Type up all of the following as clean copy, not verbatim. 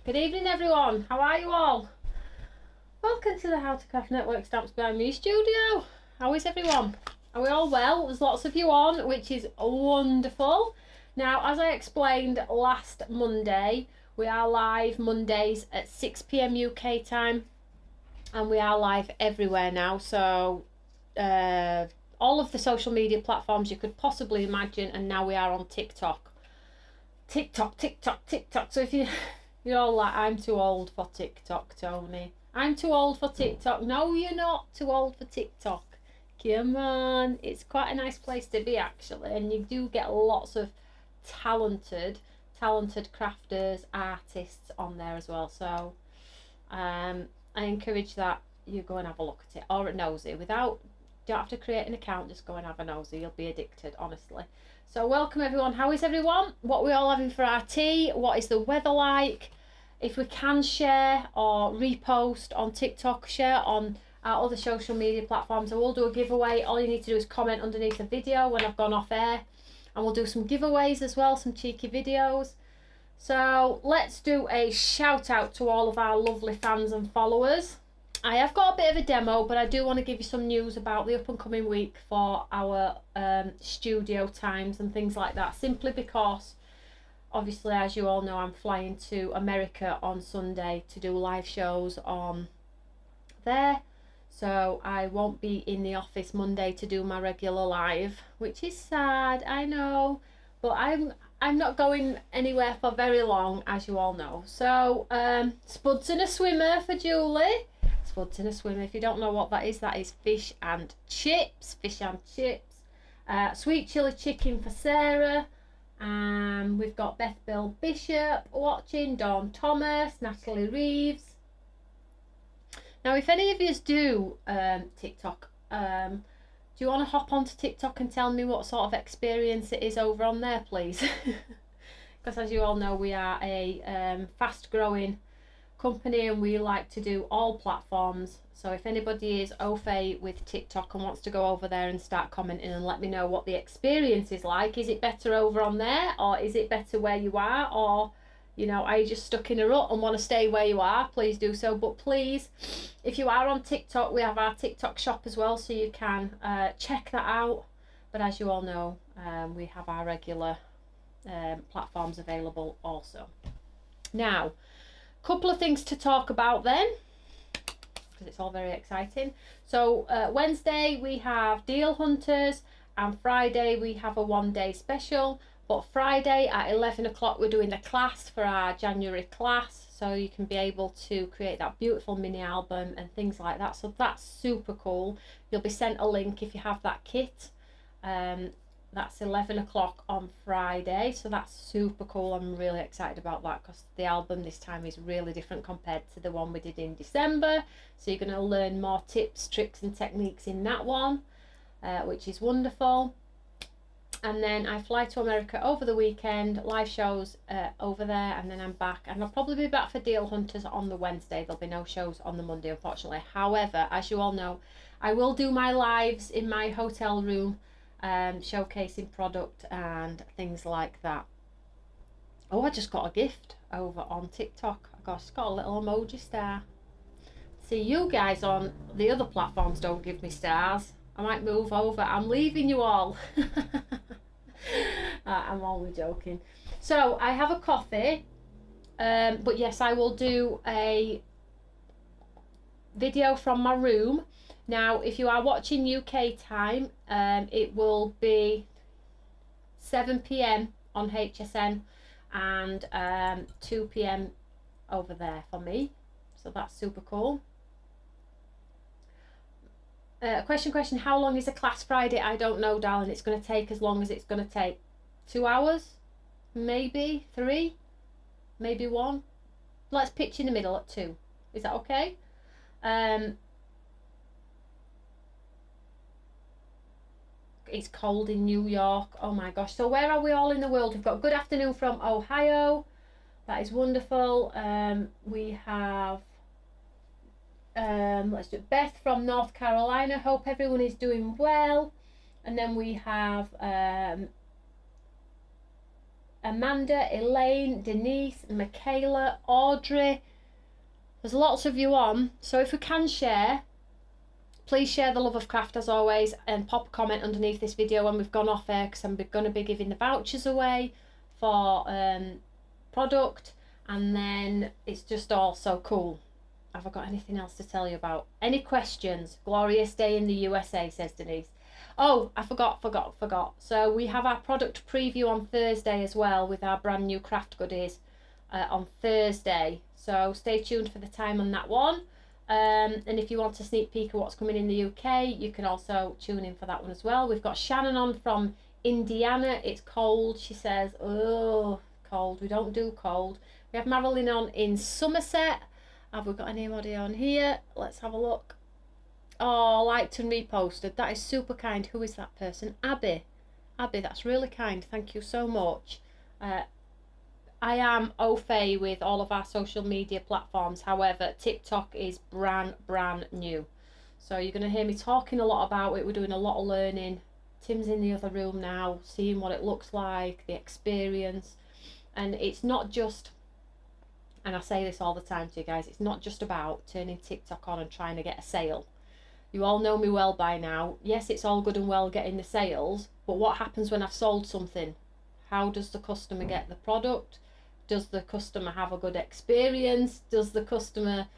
Good evening everyone, how are you all? Welcome to the How to Craft Network Stamps Behind Me studio. How is everyone? Are we all well? There's lots of you on, which is wonderful. Now, as I explained last Monday, we are live Mondays at 6 PM UK time, and we are live everywhere now, so all of the social media platforms you could possibly imagine, and now we are on TikTok. TikTok. So if you're all like, I'm too old for TikTok, Toni. I'm too old for TikTok. No, you're not too old for TikTok. Come on. It's quite a nice place to be, actually, and you do get lots of talented crafters, artists on there as well. So I encourage that you go and have a look at it, or a nosy. Don't have to create an account, just go and have a nosy. You'll be addicted, honestly. So welcome everyone. How is everyone? What are we all having for our tea? What is the weather like? If we can share or repost on TikTok, share on our other social media platforms. I will do a giveaway. All you need to do is comment underneath the video when I've gone off air, and we'll do some giveaways as well, some cheeky videos. So let's do a shout out to all of our lovely fans and followers. I have got a bit of a demo, but I do want to give you some news about the up and coming week for our studio times and things like that, simply because obviously, as you all know, I'm flying to America on Sunday to do live shows on there, so I won't be in the office Monday to do my regular live, which is sad, I know, but I'm not going anywhere for very long, as you all know. So spuds and a swimmer for Julie. Spuds and a swimmer, if you don't know what that is fish and chips. Sweet chili chicken for Sarah. We've got Beth Bill Bishop watching, Dawn Thomas, Natalie Reeves. Now, if any of you do TikTok, do you want to hop onto TikTok and tell me what sort of experience it is over on there, please? Because as you all know, we are a fast growing company and we like to do all platforms. So if anybody is au fait with TikTok and wants to go over there and start commenting and let me know what the experience is like, is it better over on there, or is it better where you are, or you know, are you just stuck in a rut and want to stay where you are? Please do so. But please, if you are on TikTok, we have our TikTok shop as well, so you can check that out. But as you all know, we have our regular platforms available also. Now, couple of things to talk about then, because it's all very exciting. So Wednesday we have Deal Hunters, and Friday we have a one-day special. But Friday at 11 o'clock we're doing the class for our January class, so you can be able to create that beautiful mini album and things like that. So that's super cool. You'll be sent a link if you have that kit. That's 11 o'clock on Friday, so that's super cool. I'm really excited about that because the album this time is really different compared to the one we did in December. So you're going to learn more tips, tricks and techniques in that one, which is wonderful. And then I fly to America over the weekend, live shows over there, and then I'm back. And I'll probably be back for Deal Hunters on the Wednesday. There'll be no shows on the Monday, unfortunately. However, as you all know, I will do my lives in my hotel room, showcasing product and things like that. Oh, I just got a gift over on TikTok. I just got a little emoji star. See, you guys on the other platforms don't give me stars. I might move over. I'm leaving you all. I'm only joking. So I have a coffee, but yes, I will do a video from my room. Now, if you are watching UK time, it will be 7 PM on HTCN and 2 PM over there for me. So that's super cool. Question, how long is a class Friday? I don't know, darling. It's going to take as long as it's going to take. 2 hours? Maybe 3? Maybe 1? Let's pitch in the middle at 2. Is that okay? It's cold in New York. Oh my gosh. So where are we all in the world? We've got good afternoon from Ohio. That is wonderful. We have let's do Beth from North Carolina. Hope everyone is doing well. And then we have Amanda, Elaine, Denise, Michaela, Audrey. There's lots of you on, so if we can share, please share the love of craft as always, and pop a comment underneath this video when we've gone off air, because I'm going to be giving the vouchers away for product, and then it's just all so cool. Have I got anything else to tell you about? Any questions? Glorious day in the USA, says Denise. Oh, I forgot. So we have our product preview on Thursday as well, with our brand new craft goodies on Thursday. So stay tuned for the time on that one. And if you want a sneak peek of what's coming in the UK, you can also tune in for that one as well. We've got Shannon on from Indiana. It's cold, she says. Oh, cold. We don't do cold. We have Marilyn on in Somerset. Have we got anybody on here? Let's have a look. Oh, liked and reposted. That is super kind. Who is that person? Abby. Abby, that's really kind. Thank you so much. I am au fait with all of our social media platforms. However, TikTok is brand new. So you're going to hear me talking a lot about it. We're doing a lot of learning. Tim's in the other room now, seeing what it looks like, the experience. And it's not just, and I say this all the time to you guys, it's not just about turning TikTok on and trying to get a sale. You all know me well by now. Yes, it's all good and well getting the sales, but what happens when I've sold something? How does the customer get the product? Does the customer have a good experience? Does the customer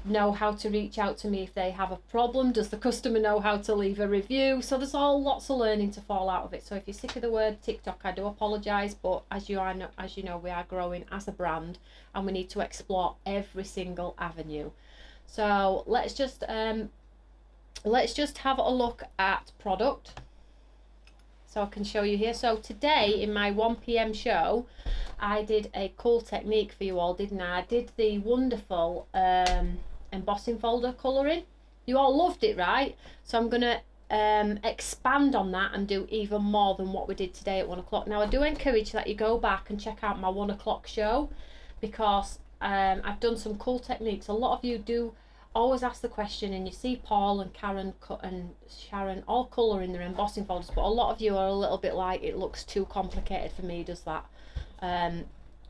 know how to reach out to me if they have a problem? Does the customer know how to leave a review? So there's all lots of learning to fall out of it. So if you're sick of the word TikTok, I do apologise, but as you know, we are growing as a brand and we need to explore every single avenue. So let's just have a look at product. So I can show you here. So today in my 1 PM show, I did a cool technique for you all, didn't I? I did the wonderful embossing folder colouring. You all loved it, right? So I'm going to expand on that and do even more than what we did today at 1 o'clock. Now I do encourage that you go back and check out my 1 o'clock show, because I've done some cool techniques. A lot of you do always ask the question, and you see Paul and Karen and Sharon all colouring their embossing folders, but a lot of you are a little bit like, it looks too complicated for me, does that?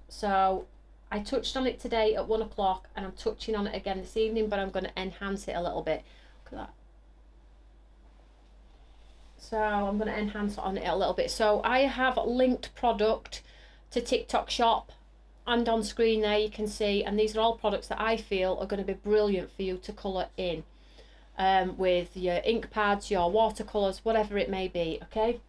So I touched on it today at 1 o'clock, and I'm touching on it again this evening, but I'm going to enhance it a little bit. Look at that. So I'm going to enhance on it a little bit. So I have linked product to TikTok shop, and on screen there you can see, and these are all products that I feel are going to be brilliant for you to colour in with your ink pads, your watercolours, whatever it may be. Okay,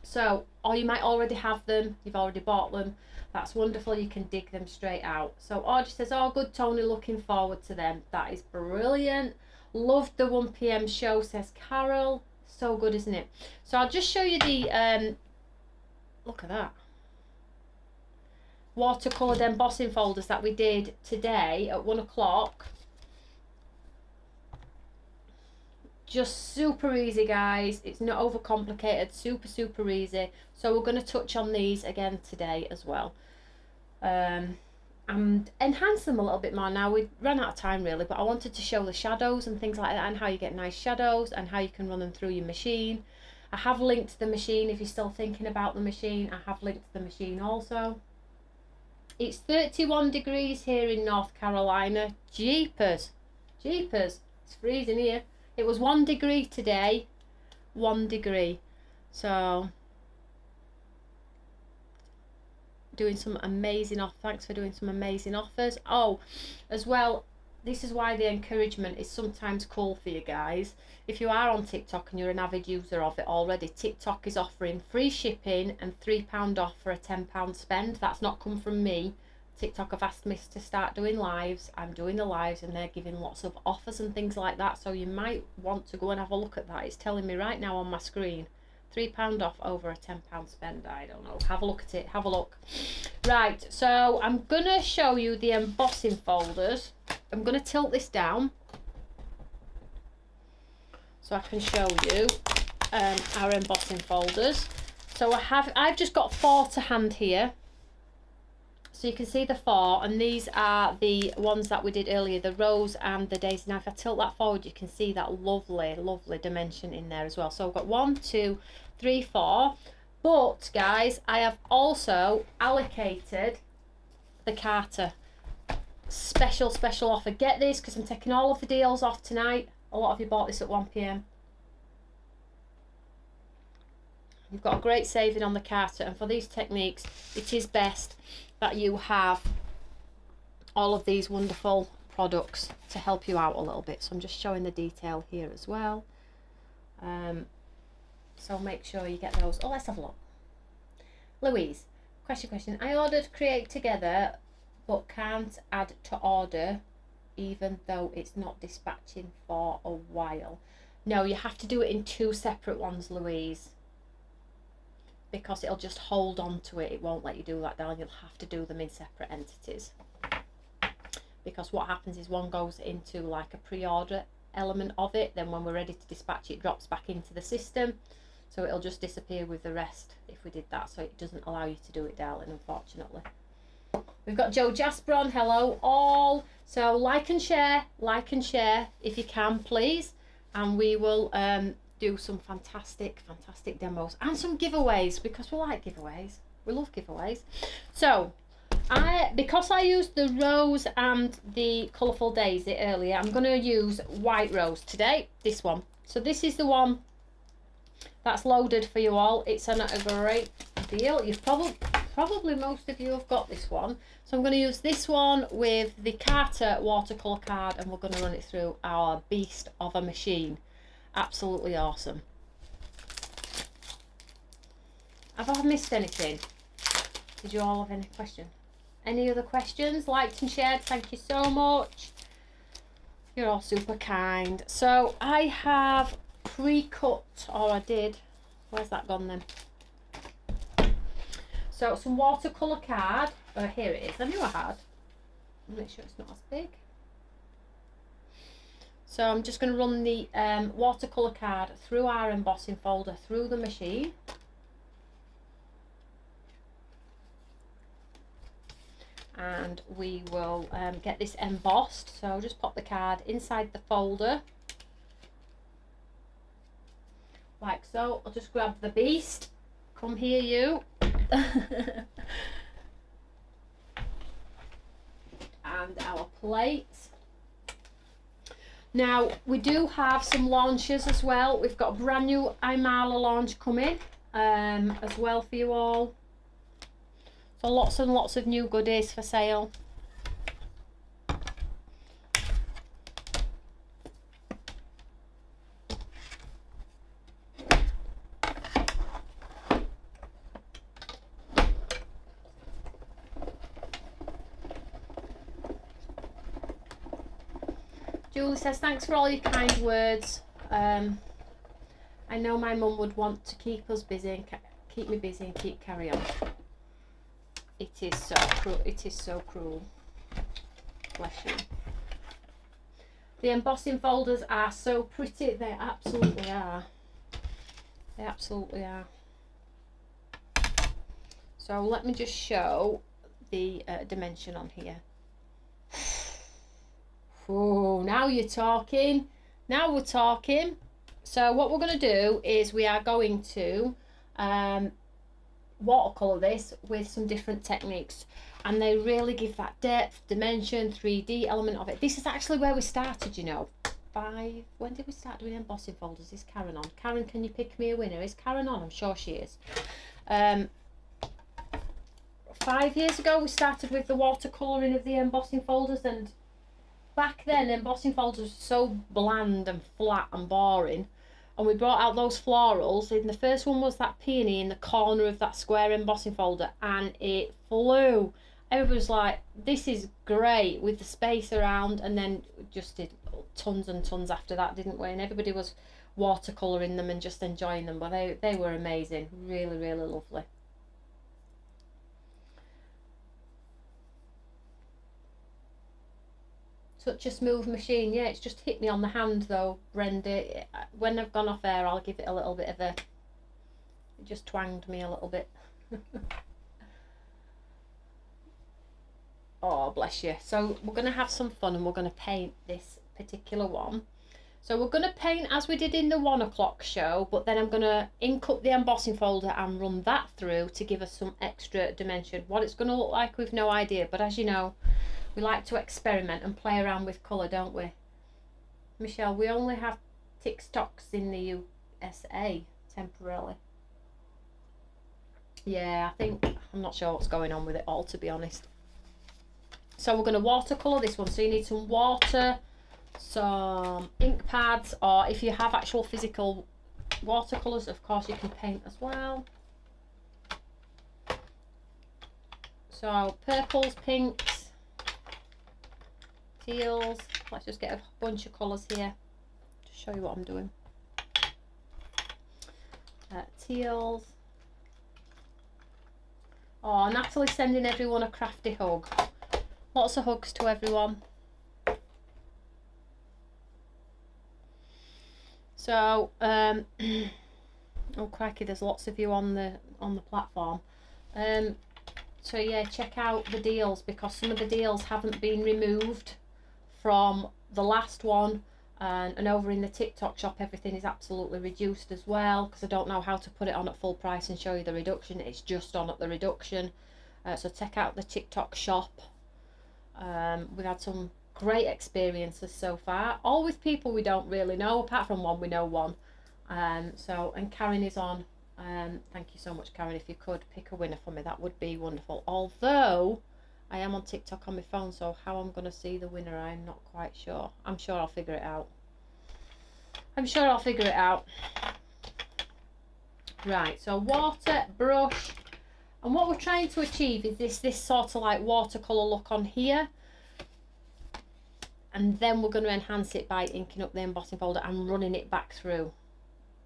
so, or you might already have them, you've already bought them, that's wonderful, you can dig them straight out. So Audrey says, oh good Tony, looking forward to them. That is brilliant. Loved the 1 PM show, says Carol. So good, isn't it? So I'll just show you the look at that, watercoloured embossing folders that we did today at 1 o'clock. Just super easy, guys. It's not overcomplicated, super easy. So we're going to touch on these again today as well, and enhance them a little bit more. Now we ran out of time really, but I wanted to show the shadows and things like that, and how you get nice shadows and how you can run them through your machine. I have linked the machine if you're still thinking about the machine. I have linked the machine also. It's 31 degrees here in North Carolina. Jeepers, it's freezing here. It was 1 degree today, 1 degree. So doing some amazing offers. Thanks for doing some amazing offers. Oh, as well, this is why the encouragement is sometimes cool for you guys. If you are on TikTok and you're an avid user of it already, TikTok is offering free shipping and £3 off for a £10 spend. That's not come from me. TikTok have asked me to start doing lives. I'm doing the lives and they're giving lots of offers and things like that. So you might want to go and have a look at that. It's telling me right now on my screen, £3 off over a £10 spend. I don't know. Have a look at it. Have a look. Right. So I'm going to show you the embossing folders. I'm going to tilt this down so I can show you our embossing folders. So I've just got 4 to hand here. So you can see the 4, and these are the ones that we did earlier, the rose and the daisy. Now if I tilt that forward, you can see that lovely dimension in there as well. So I've got 1, 2, 3, 4, But guys, I have also allocated the Carter special offer. Get this, because I'm taking all of the deals off tonight. A lot of you bought this at 1 p.m. You've got a great saving on the Carter, and for these techniques it is best that you have all of these wonderful products to help you out a little bit. So I'm just showing the detail here as well. So make sure you get those. Oh, let's have a look. Louise, question. I ordered Create Together but can't add to order even though it's not dispatching for a while. No, you have to do it in 2 separate ones, Louise, because it'll just hold on to it. It won't let you do that, darling. You'll have to do them in separate entities, because what happens is one goes into like a pre-order element of it, then when we're ready to dispatch it drops back into the system, so it'll just disappear with the rest if we did that. So it doesn't allow you to do it, darling, unfortunately. We've got Joe Jasper on. Hello all. So like and share if you can, please, and we will do some fantastic demos and some giveaways, because we like giveaways. We love giveaways. So because I used the rose and the colourful daisy earlier, I'm going to use white rose today, this one. So this is the one that's loaded for you all. It's a great deal. You've probably most of you have got this one. So I'm going to use this one with the Carter watercolour card, and we're going to run it through our beast of a machine. Absolutely awesome. Have I missed anything? Did you all have any questions? Any other questions? Liked and shared, thank you so much. You're all super kind. So I have pre-cut, or I did. Where's that gone then? So some watercolour card. Oh, here it is. I knew I had. Make sure it's not as big. So I'm just going to run the watercolour card through our embossing folder, through the machine. And we will get this embossed. So I'll just pop the card inside the folder, like so. I'll just grab the beast. Come here, you. And our plates. Now we do have some launches as well. We've got a brand new Imala launch coming as well for you all. So lots and lots of new goodies for sale. Julie says, thanks for all your kind words. I know my mum would want to keep us busy and keep me busy and keep carry on. It is so cruel. It is so cruel. Bless you. The embossing folders are so pretty. They absolutely are. They absolutely are. So let me just show the dimension on here. Oh, now you're talking. Now we're talking. So what we're going to do is we are going to watercolour this with some different techniques, and they really give that depth, dimension, 3D element of it. This is actually where we started, you know. When did we start doing embossing folders? Is Karen on? Karen, can you pick me a winner? Is Karen on? I'm sure she is. 5 years ago we started with the watercolouring of the embossing folders, and back then embossing folders were so bland and flat and boring, and we brought out those florals. And the first one was that peony in the corner of that square embossing folder, and it flew. Everybody was like, this is great, with the space around. And then just did tons and tons after that, didn't we? And everybody was watercolouring them and just enjoying them. But they were amazing. Really, really lovely. Such a smooth machine. Yeah, it's just hit me on the hand though, Brenda. When I've gone off air, I'll give it a little bit of a... It just twanged me a little bit. Oh, bless you. So we're going to have some fun, and we're going to paint this particular one. So we're going to paint as we did in the 1 o'clock show, but then I'm going to ink up the embossing folder and run that through to give us some extra dimension. What it's going to look like, we've no idea, but as you know, we like to experiment and play around with colour, don't we? Michelle, we only have TikToks in the USA temporarily. Yeah, I'm not sure what's going on with it all, to be honest. So we're going to watercolour this one, so you need some water, some ink pads, or if you have actual physical watercolours, of course you can paint as well. So purples, pinks, teals. Let's just get a bunch of colours here to show you what I'm doing. Teals. Oh, Natalie's sending everyone a crafty hug. Lots of hugs to everyone. So, oh crikey, there's lots of you on the platform. So yeah, check out the deals, because some of the deals haven't been removed from the last one, and over in the TikTok shop everything is absolutely reduced as well, because I don't know how to put it on at full price and show you the reduction. It's just on at the reduction. So check out the TikTok shop. We've had some great experiences so far, all with people we don't really know, apart from one we know one. And Karen is on. Thank you so much, Karen. If you could pick a winner for me, that would be wonderful. Although I am on TikTok on my phone, so how I'm going to see the winner, I'm not quite sure. I'm sure I'll figure it out. Right, so water, brush, and what we're trying to achieve is this sort of like watercolour look on here. And then we're going to enhance it by inking up the embossing folder and running it back through.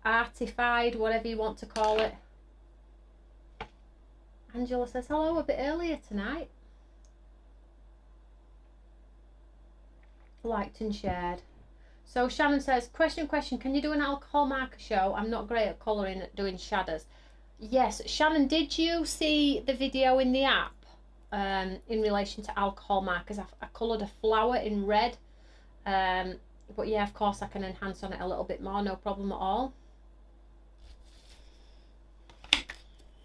Artified, whatever you want to call it. Angela says hello a bit earlier tonight. Liked and shared. So Shannon says, question, can you do an alcohol marker show? I'm not great at colouring, at doing shadows. Yes, Shannon, did you see the video in the app in relation to alcohol markers? I coloured a flower in red, but yeah, of course I can enhance on it a little bit more, no problem at all.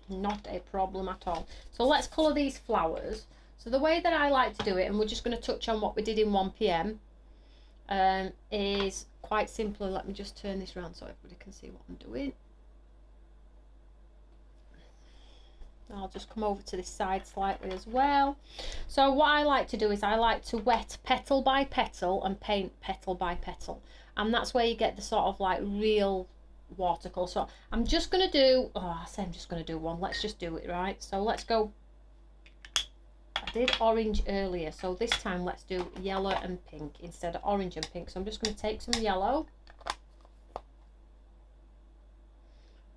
Not a problem at all. So let's colour these flowers. So the way that I like to do it, and we're just going to touch on what we did in 1 PM, is quite simply, let me just turn this around so everybody can see what I'm doing. I'll just come over to this side slightly as well. So what I like to do is I like to wet petal by petal and paint petal by petal, and that's where you get the sort of like real watercolour. So I'm just going to do, I say I'm just going to do one, let's just do it, right? So let's go, I did orange earlier, so this time let's do yellow and pink instead of orange and pink. So I'm just going to take some yellow.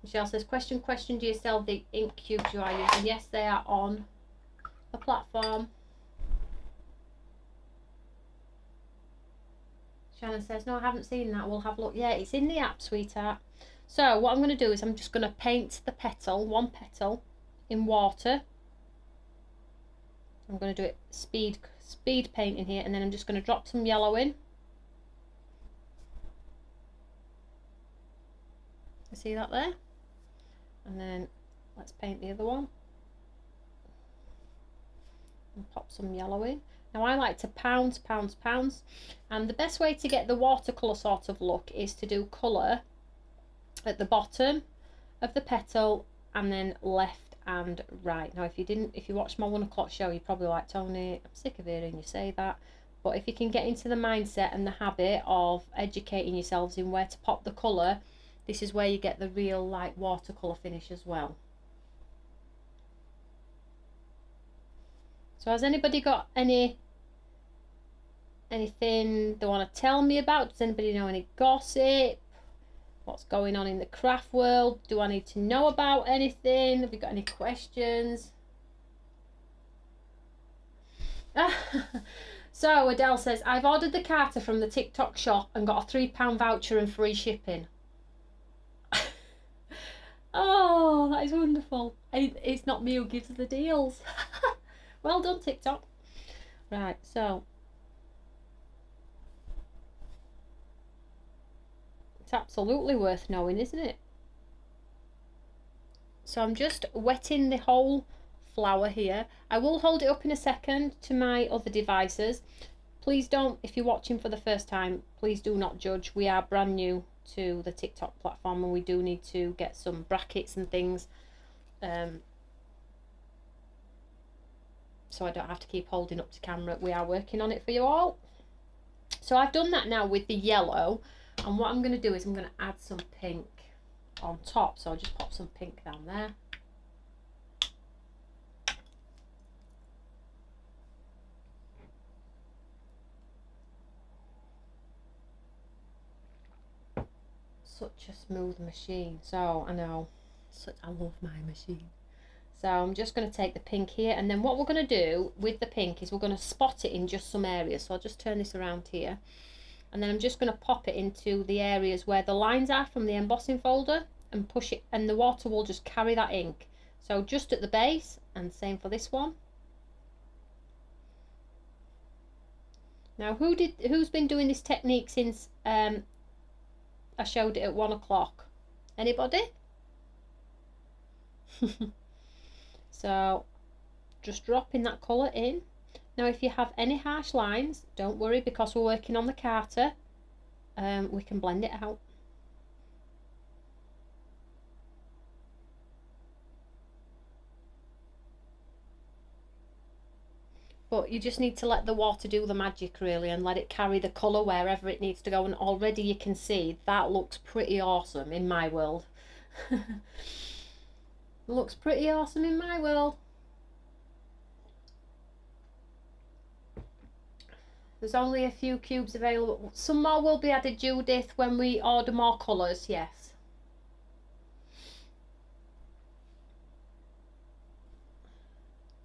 Michelle says, question, do you sell the ink cubes you are using? Yes, they are on the platform. Shannon says, no, I haven't seen that. We'll have a look. Yeah, it's in the app, sweetheart. So what I'm going to do is I'm just going to paint the petal, one petal, in water. I'm going to do it speed painting here, and then I'm just going to drop some yellow in. You see that there? And then let's paint the other one and pop some yellow in. Now I like to pounce, and the best way to get the watercolour sort of look is to do colour at the bottom of the petal and then left and right. Now if you watched my 1 o'clock show, you're probably like, Toni, I'm sick of hearing you say that. But if you can get into the mindset and the habit of educating yourselves in where to pop the colour, this is where you get the real like watercolour finish as well. So has anybody got anything they want to tell me about? Does anybody know any gossip? What's going on in the craft world? Do I need to know about anything? Have you got any questions? So Adele says, I've ordered the Carter from the TikTok shop and got a £3 voucher and free shipping. Oh, that is wonderful. It's not me who gives the deals. Well done, TikTok. Right, so It's absolutely worth knowing, isn't it? So I'm just wetting the whole flower here. I will hold it up in a second to my other devices. Please don't, if you're watching for the first time, please do not judge. We are brand new to the TikTok platform and we do need to get some brackets and things. So I don't have to keep holding up to camera. We are working on it for you all. So I've done that now with the yellow, and what I'm going to do is I'm going to add some pink on top. So I'll just pop some pink down there. Such a smooth machine. So I know, I love my machine. So I'm just going to take the pink here, and then what we're going to do with the pink is we're going to spot it in just some areas. So I'll just turn this around here, and then I'm just going to pop it into the areas where the lines are from the embossing folder and push it, and the water will just carry that ink. So just at the base, and same for this one. Now who's been doing this technique since I showed it at 1 o'clock? Anybody? So just dropping that colour in. Now if you have any harsh lines, don't worry, because we're working on the Carter. We can blend it out. But you just need to let the water do the magic really, and let it carry the colour wherever it needs to go. And already you can see that looks pretty awesome in my world. Looks pretty awesome in my world. There's only a few cubes available. Some more will be added, Judith, when we order more colours, yes.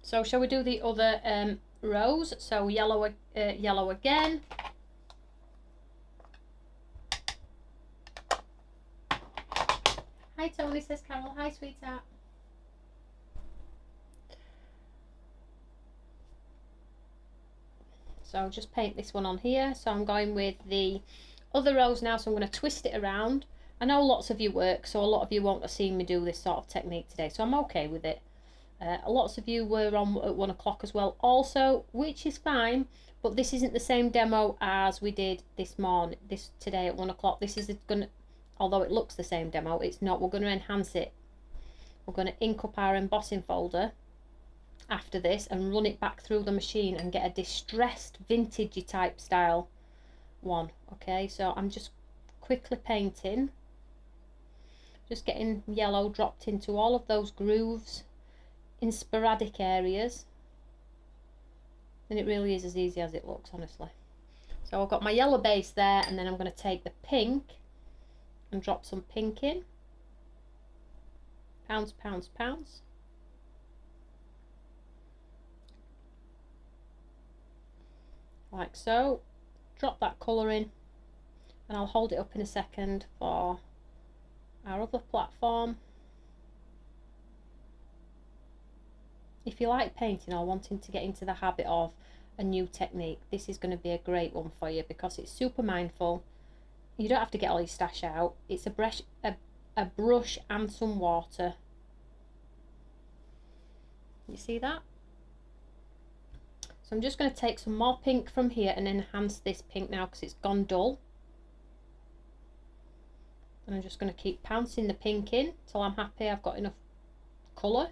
So shall we do the other rows? So yellow again. Hi Tony, says Carol. Hi sweetheart. So I'll just paint this one on here. So I'm going with the other rows now, so I'm going to twist it around. I know lots of you work, so a lot of you won't have seen me do this sort of technique today, so I'm okay with it. Lots of you were on at 1 o'clock as well also, which is fine, but this isn't the same demo as we did this morning, today at 1 o'clock. This is gonna, although it looks the same demo, it's not. We're going to enhance it. We're going to ink up our embossing folder after this and run it back through the machine and get a distressed vintagey type style one. Okay, so I'm just quickly painting, just getting yellow dropped into all of those grooves in sporadic areas, and it really is as easy as it looks, honestly. So I've got my yellow base there, and then I'm going to take the pink and drop some pink in. Pounds, pounds, pounds. Like so. Drop that colour in, and I'll hold it up in a second for our other platform. If you like painting or wanting to get into the habit of a new technique, this is going to be a great one for you, because it's super mindful. You don't have to get all your stash out. It's a brush and some water. You see that? So I'm just going to take some more pink from here and enhance this pink now, because it's gone dull. And I'm just going to keep pouncing the pink in till I'm happy I've got enough colour.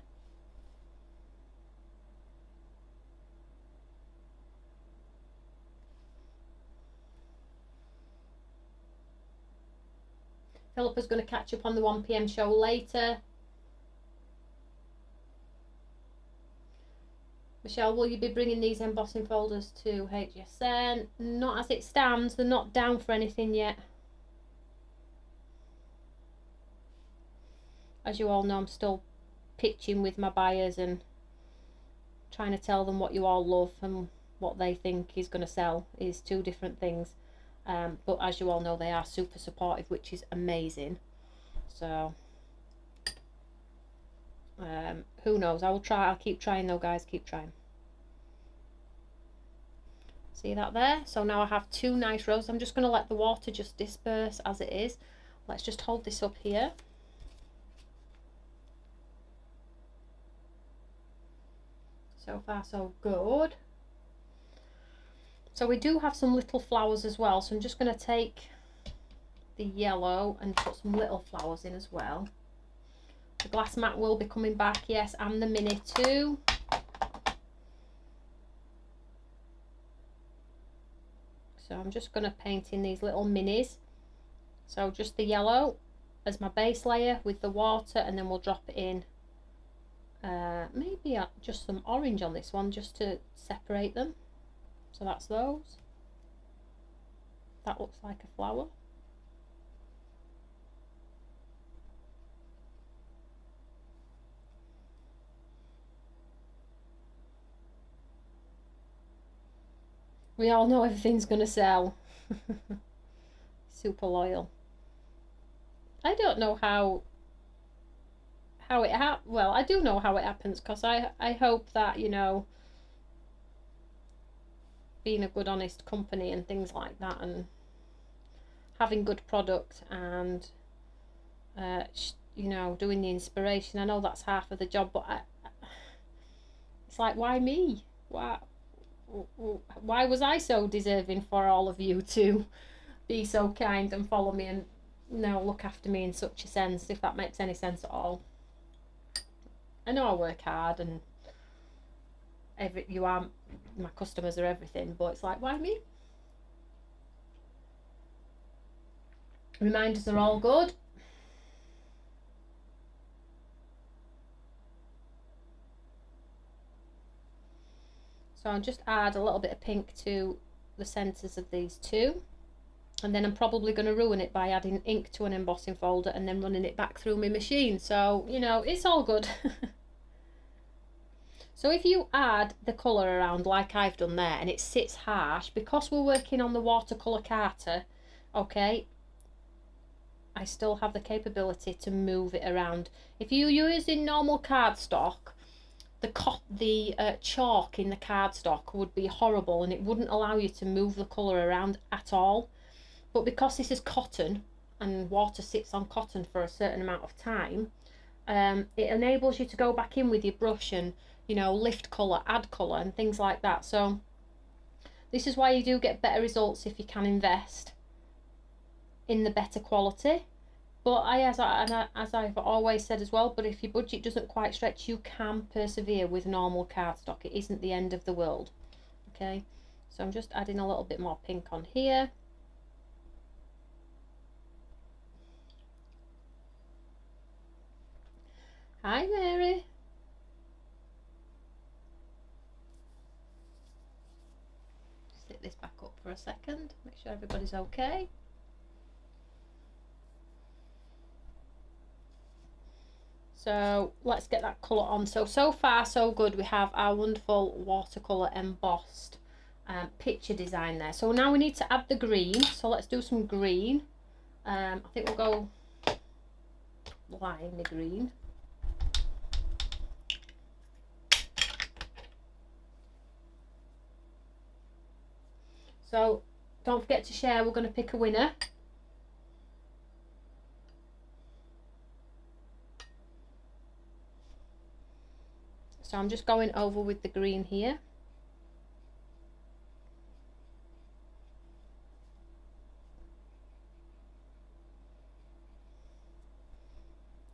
Philippa's going to catch up on the 1 PM show later. Michelle, will you be bringing these embossing folders to HTCN? Not as it stands, they're not down for anything yet. As you all know, I'm still pitching with my buyers and trying to tell them what you all love and what they think is going to sell is two different things. But as you all know, they are super supportive, which is amazing. So who knows? I'll keep trying though, guys. Keep trying. See that there? So now I have two nice rows. I'm just going to let the water just disperse as it is. let's just hold this up here. So far so good. So we do have some little flowers as well, so I'm just going to take the yellow and put some little flowers in as well. The glass mat will be coming back, yes, and the mini too. So I'm just going to paint in these little minis. So just the yellow as my base layer with the water, and then we'll drop it in. Maybe just some orange on this one just to separate them. So that's those. That looks like a flower. We all know everything's gonna sell. Super loyal. I don't know how it well, I do know how it happens, because I hope that, you know, being a good honest company and things like that, and having good product, and you know, doing the inspiration, I know that's half of the job, but it's like, why me? Why was I so deserving for all of you to be so kind and follow me and, you know, look after me in such a sense, if that makes any sense at all? I know I work hard, and you are, my customers are everything, but it's like, why me? Reminders are all good. So I'll just add a little bit of pink to the centres of these two, and then I'm probably going to ruin it by adding ink to an embossing folder and then running it back through my machine. So, you know, it's all good. So if you add the colour around like I've done there and it sits harsh, because we're working on the watercolour carter, okay, I still have the capability to move it around. If you're using normal cardstock, the chalk in the cardstock would be horrible, and it wouldn't allow you to move the colour around at all. But because this is cotton and water sits on cotton for a certain amount of time, it enables you to go back in with your brush and, you know, lift colour, add colour and things like that. So this is why you do get better results if you can invest in the better quality. But as I've always said as well, but if your budget doesn't quite stretch, you can persevere with normal cardstock. It isn't the end of the world. Okay, so I'm just adding a little bit more pink on here. Hi Mary. Sit this back up for a second, make sure everybody's okay. So let's get that colour on. So far so good. We have our wonderful watercolour embossed picture design there. So now we need to add the green. So let's do some green. I think we'll go lime green. So don't forget to share. We're going to pick a winner. So I'm just going over with the green here.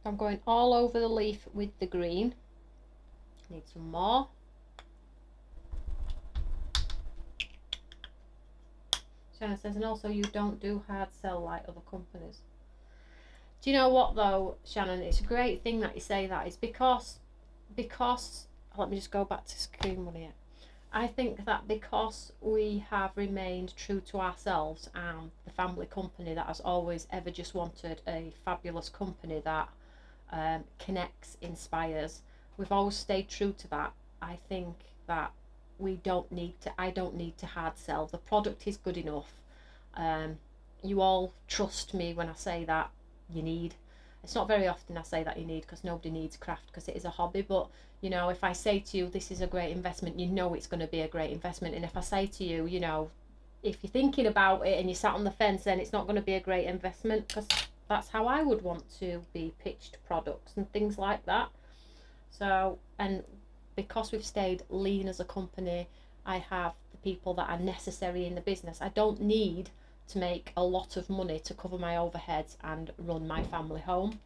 I'm going all over the leaf with the green. Need some more. Shannon says, and also you don't do hard sell like other companies. Do you know what though, Shannon? It's a great thing that you say that. It's because let me just go back to screen one here. I think that because we have remained true to ourselves and the family company that has always ever just wanted a fabulous company that connects, inspires, we've always stayed true to that. I think that I don't need to hard sell. The product is good enough. You all trust me when I say that you need. It's not very often I say that you need, because nobody needs craft because it is a hobby, but you know, if I say to you this is a great investment, you know it's going to be a great investment. And if I say to you, you know, if you're thinking about it and you sat on the fence, then it's not going to be a great investment, because that's how I would want to be pitched products and things like that. So, and because we've stayed lean as a company, I have the people that are necessary in the business. I don't need to make a lot of money to cover my overheads and run my family home.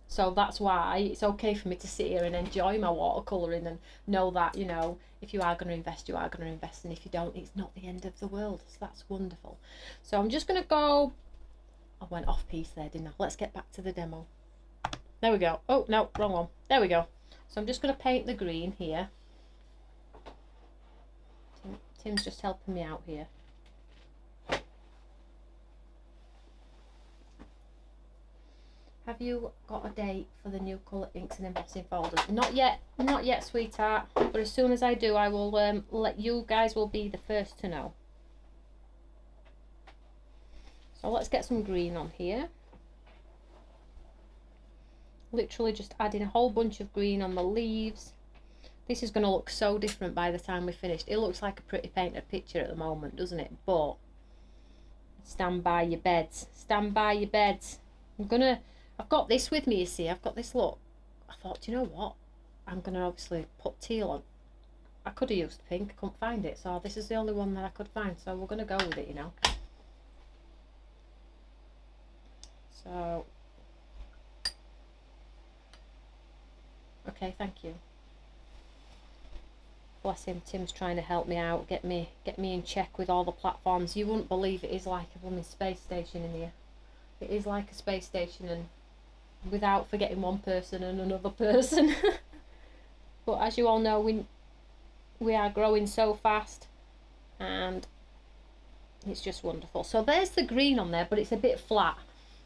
So that's why it's okay for me to sit here and enjoy my watercolouring and know that, you know, if you are going to invest, you are going to invest, and if you don't, it's not the end of the world. So that's wonderful. So I'm just going to go, I went off piece there, didn't I? Let's get back to the demo. There we go. Oh, no, wrong one. There we go. So I'm just going to paint the green here. Tim's just helping me out here. Have you got a date for the new colour inks and embossing folders? Not yet, sweetheart. But as soon as I do, I will let you guys will be the first to know. So let's get some green on here. Literally just adding a whole bunch of green on the leaves. This is going to look so different by the time we're finished. It looks like a pretty painted picture at the moment, doesn't it? But stand by your beds. Stand by your beds. I've got this with me, you see. I've got this look. I thought, you know what? I'm going to obviously put teal on. I could have used pink. I couldn't find it. So this is the only one that I could find. So we're going to go with it, you know. So. Okay, thank you. Bless him. Tim's trying to help me out. Get me in check with all the platforms. You wouldn't believe it is like a blooming space station in here. It is like a space station, and without forgetting one person and another person. But as you all know, we are growing so fast, and it's just wonderful. So there's the green on there, but it's a bit flat,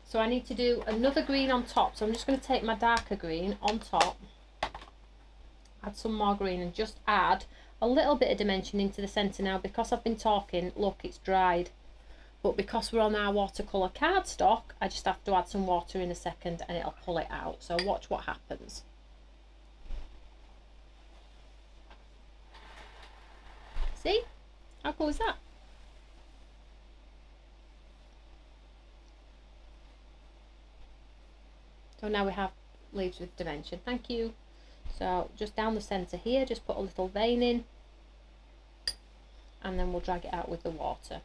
so I need to do another green on top. So I'm just going to take my darker green on top, add some more green, and just add a little bit of dimension into the centre. Now, because I've been talking, look, it's dried. But because we're on our watercolour cardstock, I just have to add some water in a second and it'll pull it out. So watch what happens. See? How cool is that? So now we have leaves with dimension. Thank you. So just down the centre here, just put a little vein in. And then we'll drag it out with the water.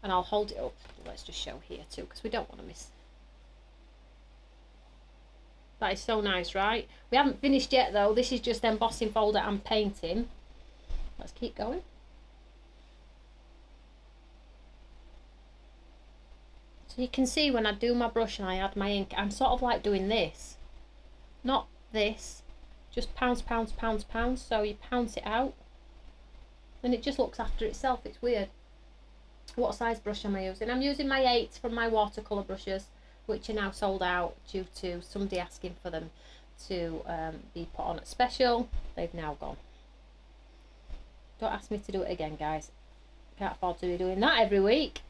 And I'll hold it up. Let's just show here too, because we don't want to miss. That is so nice, right? We haven't finished yet though. This is just embossing folder and painting. Let's keep going. So you can see when I do my brush and I add my ink, I'm sort of like doing this. Not this. Just pounce, pounce, pounce, pounce. So you pounce it out. And it just looks after itself. It's weird. What size brush am I using? I'm using my 8 from my watercolour brushes, which are now sold out due to somebody asking for them to be put on at special. They've now gone. Don't ask me to do it again, guys. Can't afford to be doing that every week.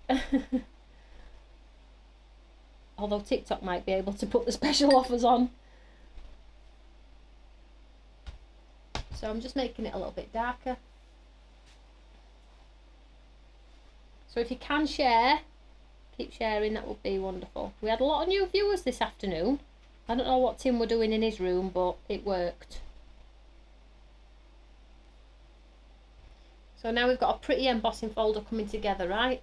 Although TikTok might be able to put the special offers on. So I'm just making it a little bit darker. So if you can share, keep sharing, that would be wonderful. We had a lot of new viewers this afternoon. I don't know what Tim were doing in his room, but it worked. So now we've got a pretty embossing folder coming together, right?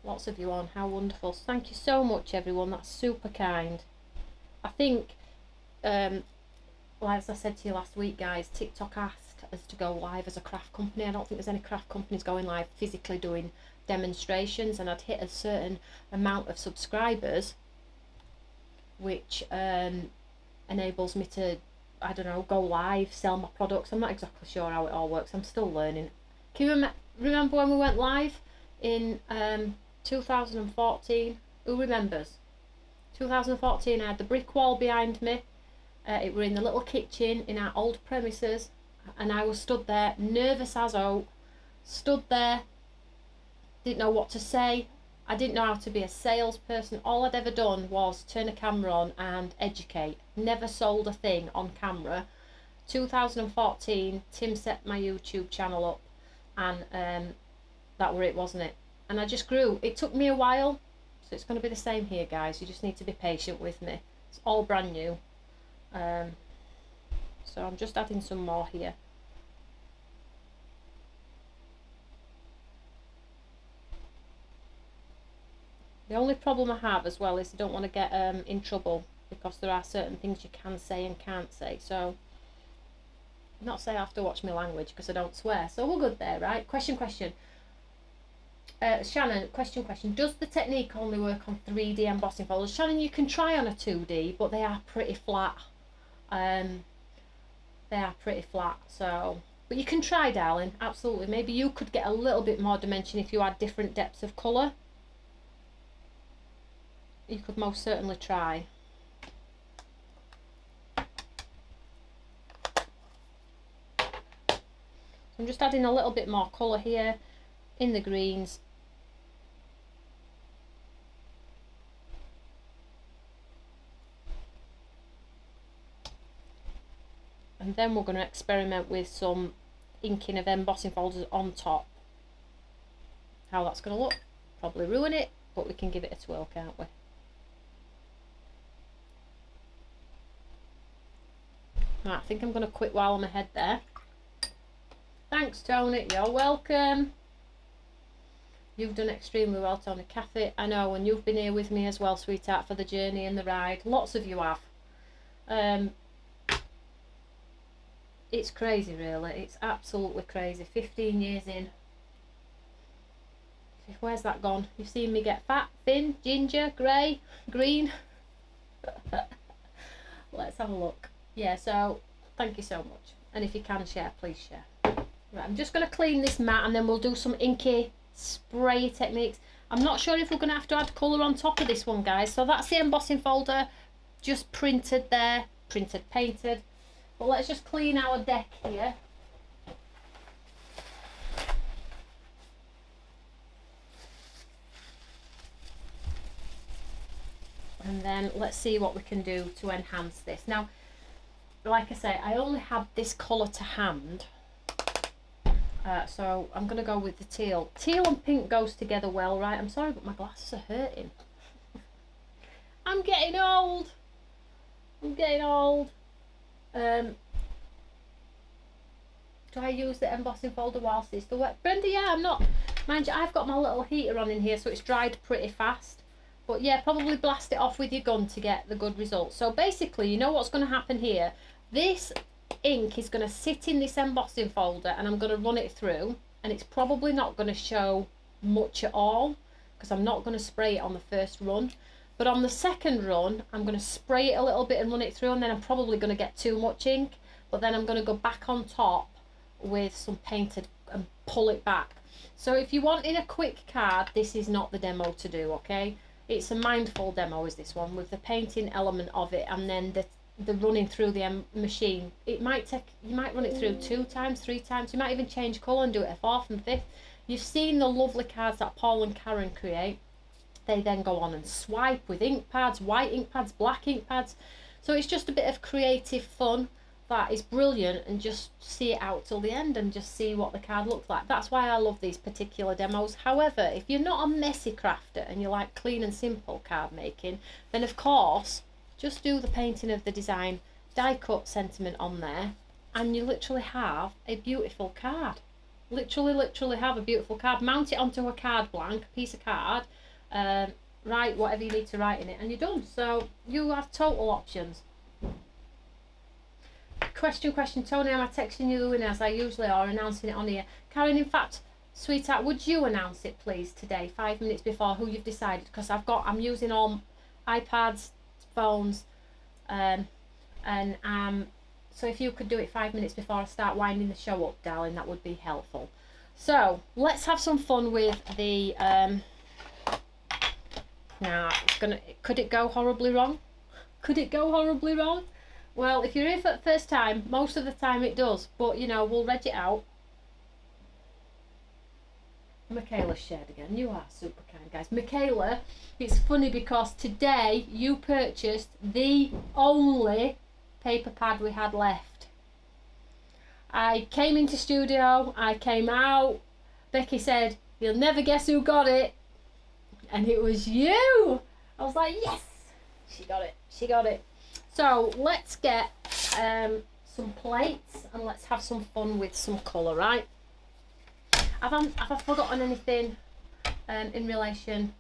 Lots of you on, how wonderful. Thank you so much everyone, that's super kind. I think well, as I said to you last week guys, TikTok asked us to go live as a craft company. I don't think there's any craft companies going live physically doing demonstrations, and I'd hit a certain amount of subscribers which enables me to, I don't know, go live, sell my products. I'm not exactly sure how it all works, I'm still learning. Can you remember when we went live in 2014? Who remembers? 2014, I had the brick wall behind me. It were in the little kitchen in our old premises, and I was stood there nervous as oh, stood there, didn't know what to say. I didn't know how to be a salesperson. All I'd ever done was turn a camera on and educate. Never sold a thing on camera. 2014, Tim set my YouTube channel up, and that were it, wasn't it? And I just grew. It took me a while, so it's going to be the same here, guys. You just need to be patient with me. It's all brand new. So I'm just adding some more here. The only problem I have as well is I don't want to get in trouble, because there are certain things you can say and can't say. So, not say I have to watch my language because I don't swear. So we're good there, right? Question. Shannon, question. Does the technique only work on 3D embossing folders? Shannon, you can try on a 2D, but they are pretty flat. So, but you can try, darling, absolutely. Maybe you could get a little bit more dimension if you had different depths of colour. You could most certainly try. So I'm just adding a little bit more colour here in the greens. And then we're going to experiment with some inking of embossing folders on top. How that's going to look, probably ruin it, but we can give it a twirl, can't we? Right, I think I'm going to quit while I'm ahead there. Thanks, Tony. You're welcome. You've done extremely well, Tony. Kathy, I know, and you've been here with me as well, sweetheart, for the journey and the ride. Lots of you have. It's crazy, really. It's absolutely crazy. 15 years in. Where's that gone? You've seen me get fat, thin, ginger, grey, green. Let's have a look. Yeah, so thank you so much. And if you can share, please share. Right, I'm just going to clean this mat and then we'll do some inky spray techniques. I'm not sure if we're going to have to add colour on top of this one, guys. So that's the embossing folder, just printed there. Printed, painted. But let's just clean our deck here. And then let's see what we can do to enhance this. Now, like I say, I only have this colour to hand. So I'm going to go with the teal. Teal and pink goes together well, right? I'm sorry, but my glasses are hurting. I'm getting old. I'm getting old. Do I use the embossing folder whilst it's still wet? Brenda, yeah, I'm not. Mind you, I've got my little heater on in here, so it's dried pretty fast. But yeah, probably blast it off with your gun to get the good results. So basically, you know what's going to happen here? This ink is going to sit in this embossing folder and I'm going to run it through, and it's probably not going to show much at all because I'm not going to spray it on the first run. But on the second run, I'm going to spray it a little bit and run it through, and then I'm probably going to get too much ink. But then I'm going to go back on top with some painted and pull it back. So if you want in a quick card, this is not the demo to do, okay? It's a mindful demo is this one, with the painting element of it and then the running through the machine. It might take, you might run it through 2 times, 3 times, you might even change colour and do it a 4th and 5th. You've seen the lovely cards that Paul and Karen create. They then go on and swipe with ink pads, white ink pads, black ink pads. So it's just a bit of creative fun that is brilliant, and just see it out till the end and just see what the card looks like. That's why I love these particular demos. However, if you're not a messy crafter and you like clean and simple card making, then of course just do the painting of the design, die cut sentiment on there, and you literally have a beautiful card. Literally have a beautiful card. Mount it onto a card blank, a piece of card, write whatever you need to write in it, and you're done. So you have total options. Question, Tony, am I texting you the winner as I usually are, announcing it on here? Karen, in fact, sweetheart, would you announce it please today, 5 minutes before, who you've decided? Because I'm using all iPads, phones, so if you could do it 5 minutes before I start winding the show up, darling, that would be helpful. So let's have some fun with the now could it go horribly wrong? Could it go horribly wrong? Well, if you're here for the first time, most of the time it does, but you know, we'll reg it out. Michaela shared again. You are super kind, guys. Michaela, it's funny because today you purchased the only paper pad we had left. I came into studio, I came out, Becky said, "You'll never guess who got it." And it was you. I was like, yes, she got it, she got it. So let's get some plates and let's have some fun with some colour, right? Have I forgotten anything in relation?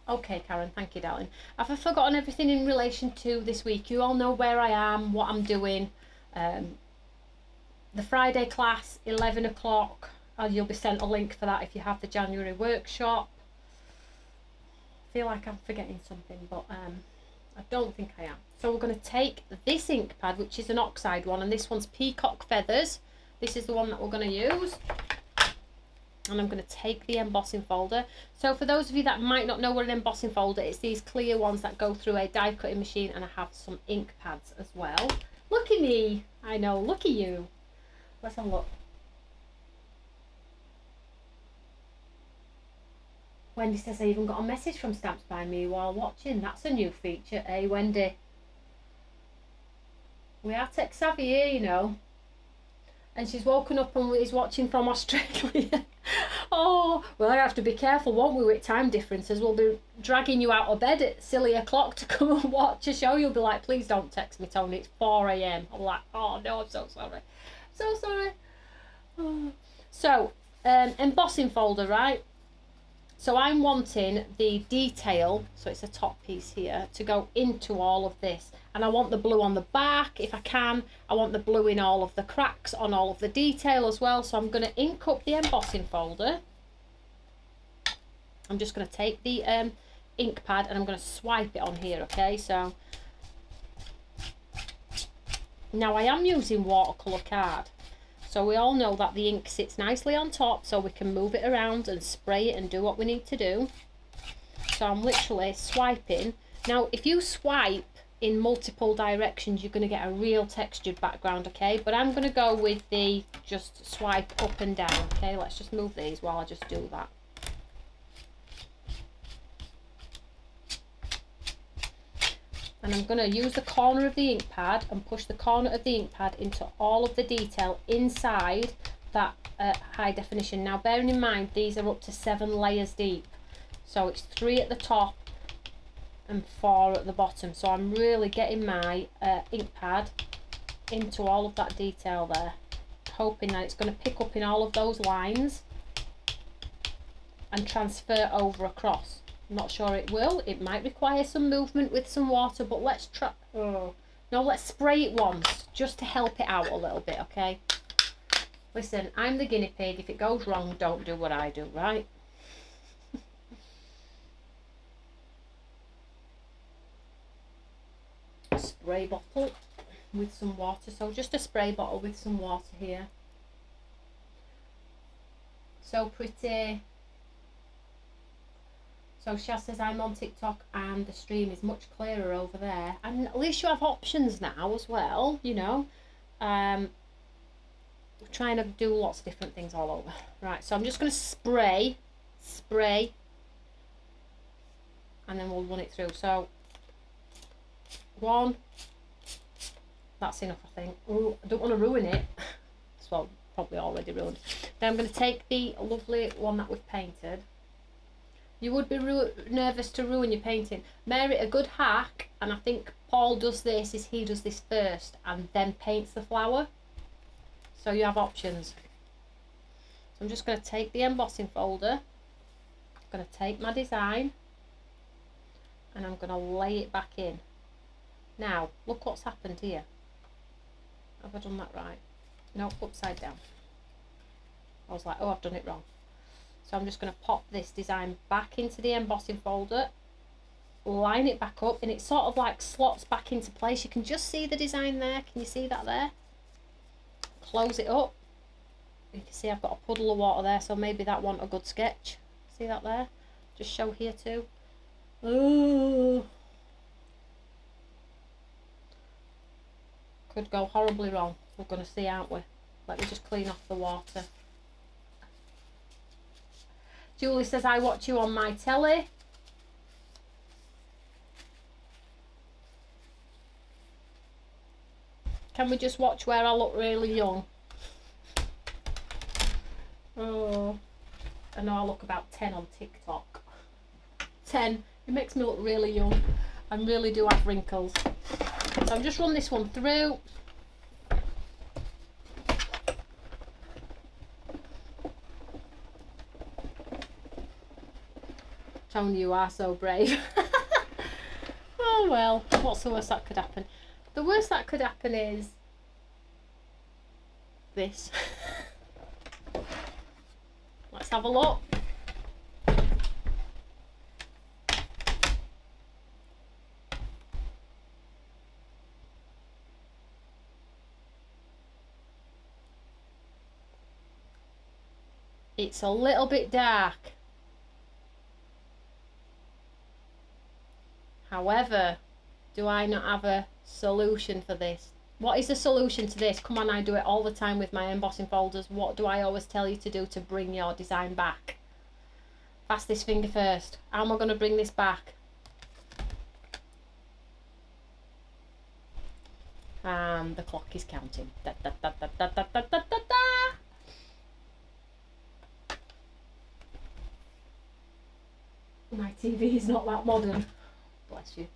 Okay, Karen, thank you, darling. Have I forgotten everything in relation to this week? You all know where I am, what I'm doing. The Friday class, 11 o'clock. You'll be sent a link for that if you have the January workshop. I feel like I'm forgetting something, but I don't think I am. So we're going to take this ink pad, which is an oxide one, and this one's Peacock Feathers. This is the one that we're going to use. And I'm going to take the embossing folder. So for those of you that might not know what an embossing folder is, these clear ones that go through a die cutting machine, and I have some ink pads as well. Look at me. I know, look at you. Let's have a look. Wendy says I even got a message from Stamps by Me while watching. That's a new feature, eh, Wendy? We are tech savvy here, you know. And she's woken up and is watching from Australia. Oh, well, I have to be careful, won't we, with time differences? We'll be dragging you out of bed at silly o'clock to come and watch a show. You'll be like, please don't text me, Tony. It's 4 a.m. I'm like, oh, no, I'm so sorry. So sorry. Oh. So, embossing folder, right? So I'm wanting the detail, so it's a top piece here, to go into all of this. And I want the blue on the back, if I can. I want the blue in all of the cracks on all of the detail as well. So I'm going to ink up the embossing folder. I'm just going to take the ink pad and I'm going to swipe it on here, okay? So now I am using watercolour card. So we all know that the ink sits nicely on top, so we can move it around and spray it and do what we need to do. So I'm literally swiping. Now, if you swipe in multiple directions, you're going to get a real textured background, okay? But I'm going to go with the just swipe up and down, okay? Let's just move these while I just do that. And I'm going to use the corner of the ink pad and push the corner of the ink pad into all of the detail inside that high definition. Now, bearing in mind, these are up to 7 layers deep. So it's 3 at the top and 4 at the bottom. So I'm really getting my ink pad into all of that detail there, hoping that it's going to pick up in all of those lines and transfer over across. I'm not sure it will. It might require some movement with some water, but let's try. Oh no, let's spray it once just to help it out a little bit, okay? Listen, I'm the guinea pig. If it goes wrong, don't do what I do, right? Spray bottle with some water. So just a spray bottle with some water here. So pretty. So Shaz says, I'm on TikTok and the stream is much clearer over there. And at least you have options now as well, you know. We're trying to do lots of different things all over. Right, so I'm just going to spray, and then we'll run it through. So, 1, that's enough, I think. Ooh, I don't want to ruin it. It's well, probably already ruined. Then I'm going to take the lovely one that we've painted. You would be nervous to ruin your painting. Mary, a good hack, and I think Paul does this, is he does this first and then paints the flower. So you have options. So I'm just going to take the embossing folder, I'm going to take my design, and I'm going to lay it back in. Now, look what's happened here. Have I done that right? No, upside down. I was like, oh, I've done it wrong. So I'm just going to pop this design back into the embossing folder, line it back up, and it sort of like slots back into place. You can just see the design there. Can you see that there? Close it up. You can see I've got a puddle of water there, so maybe that wasn't a good sketch. See that there? Just show here too. Ooh. Could go horribly wrong. We're going to see, aren't we? Let me just clean off the water. Julie says, I watch you on my telly. Can we just watch where I look really young? Oh, I know I look about 10 on TikTok. 10. It makes me look really young. I really do have wrinkles. So I've just run this one through. Tony, you are so brave. Oh well, what's the worst that could happen? The worst that could happen is this. Let's have a look. It's a little bit dark. However, do I not have a solution for this? What is the solution to this? Come on, I do it all the time with my embossing folders. What do I always tell you to do to bring your design back? Fast this finger first. How am I going to bring this back? And the clock is counting. Da, da, da, da, da, da, da, da, da. My TV is not that modern. Bless you.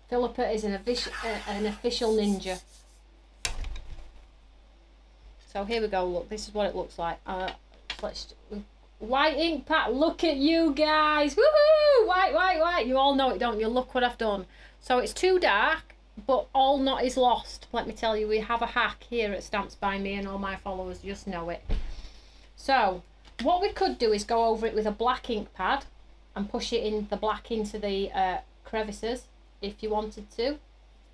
Philippa is an official ninja. So here we go. Look, this is what it looks like. White ink pad. Look at you guys. Woohoo! White, white, white. You all know it, don't you? Look what I've done. So it's too dark, but all not is lost. Let me tell you, we have a hack here at Stamps by Me, and all my followers just know it. So what we could do is go over it with a black ink pad and push it in the black into the crevices if you wanted to,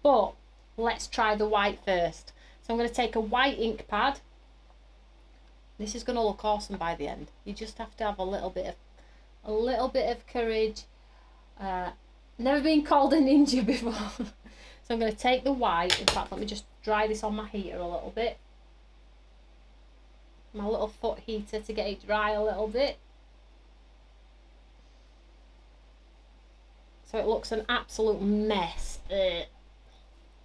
but let's try the white first. So I'm going to take a white ink pad. This is going to look awesome by the end. You just have to have a little bit of courage. Never been called a ninja before. So I'm going to take the white. In fact, let me just dry this on my heater a little bit. My little foot heater to get it dry a little bit. So it looks an absolute mess.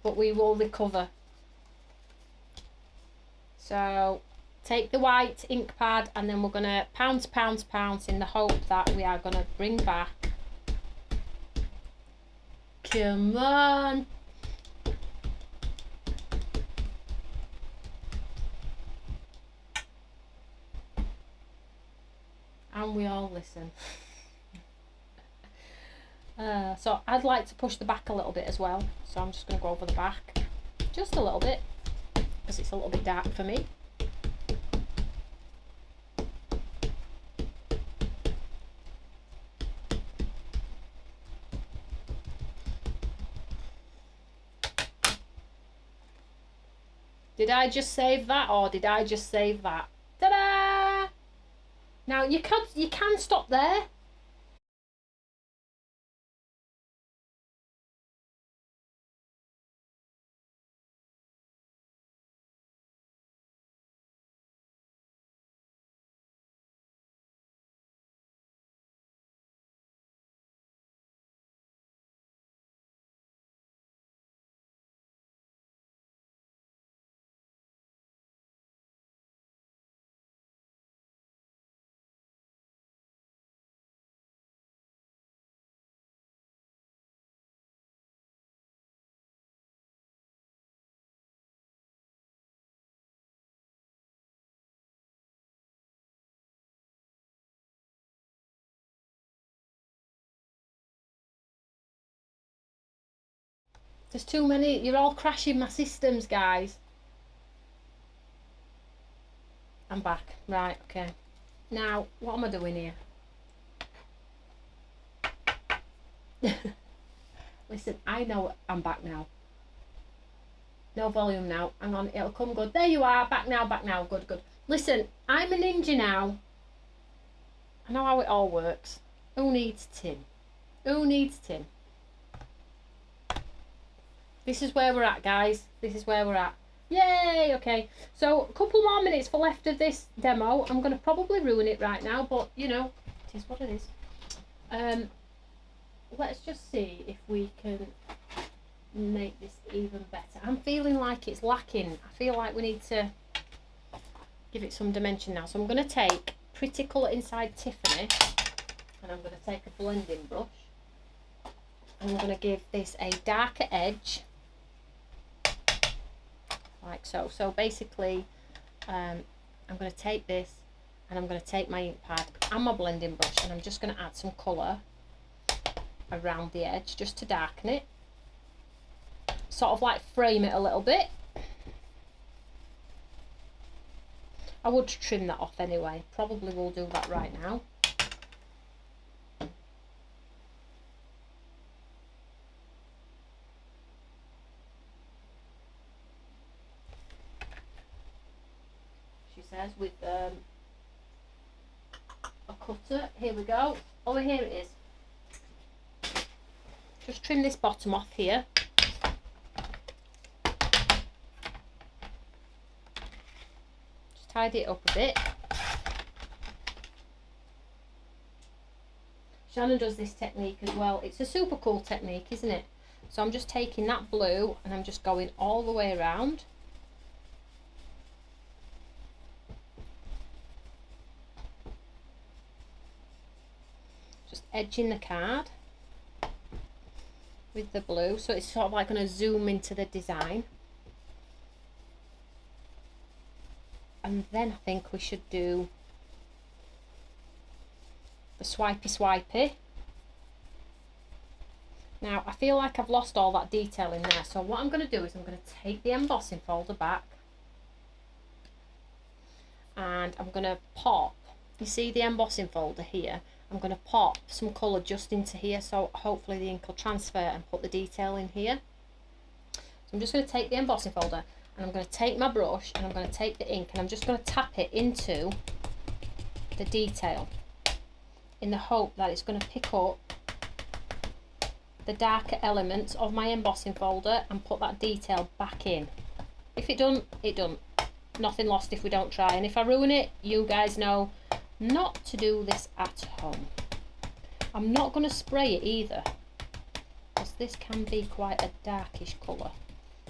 But we will recover. So take the white ink pad, and then we're going to pounce, pounce, pounce in the hope that we are going to bring back. Come on. And we all listen. So I'd like to push the back a little bit as well. So I'm just going to go over the back. Just a little bit. Because it's a little bit dark for me. Did I just save that, or did I just save that? Ta-da! Now you can stop there. There's too many. You're all crashing my systems, guys. I'm back. Right, okay. Now, what am I doing here? Listen, I know I'm back now. No volume now. Hang on, it'll come good. There you are. Back now, back now. Good, good. Listen, I'm a ninja now. I know how it all works. Who needs tin? Who needs tin? This is where we're at, guys. This is where we're at. Yay! Okay, so a couple more minutes for left of this demo. I'm going to probably ruin it right now, but you know, it is what it is. Let's just see if we can make this even better. I'm feeling like it's lacking. I feel like we need to give it some dimension now. So I'm going to take Pretty Colour Inside Tiffany, and I'm going to take a blending brush, and I'm going to give this a darker edge, like so. So basically, I'm going to take this, and I'm going to take my ink pad and my blending brush, and I'm just going to add some colour around the edge just to darken it, sort of like frame it a little bit. I would trim that off anyway, probably will do that right now. She says with a cutter. Here we go. Oh, here it is. Just trim this bottom off here. Just tidy it up a bit. Shannon does this technique as well. It's a super cool technique, isn't it? So I'm just taking that blue and I'm just going all the way around. Just edging the card with the blue, so it's sort of like going to zoom into the design. And then I think we should do the swipey. Now I feel like I've lost all that detail in there, so what I'm going to do is I'm going to take the embossing folder back and I'm going to pop, you see the embossing folder here, I'm going to pop some colour just into here, so hopefully the ink will transfer and put the detail in here. So I'm just going to take the embossing folder and I'm going to take my brush and I'm going to take the ink and I'm just going to tap it into the detail in the hope that it's going to pick up the darker elements of my embossing folder and put that detail back in. If it doesn't, it doesn't. Nothing lost if we don't try, and if I ruin it, you guys know not to do this at home. I'm not going to spray it either, because this can be quite a darkish colour.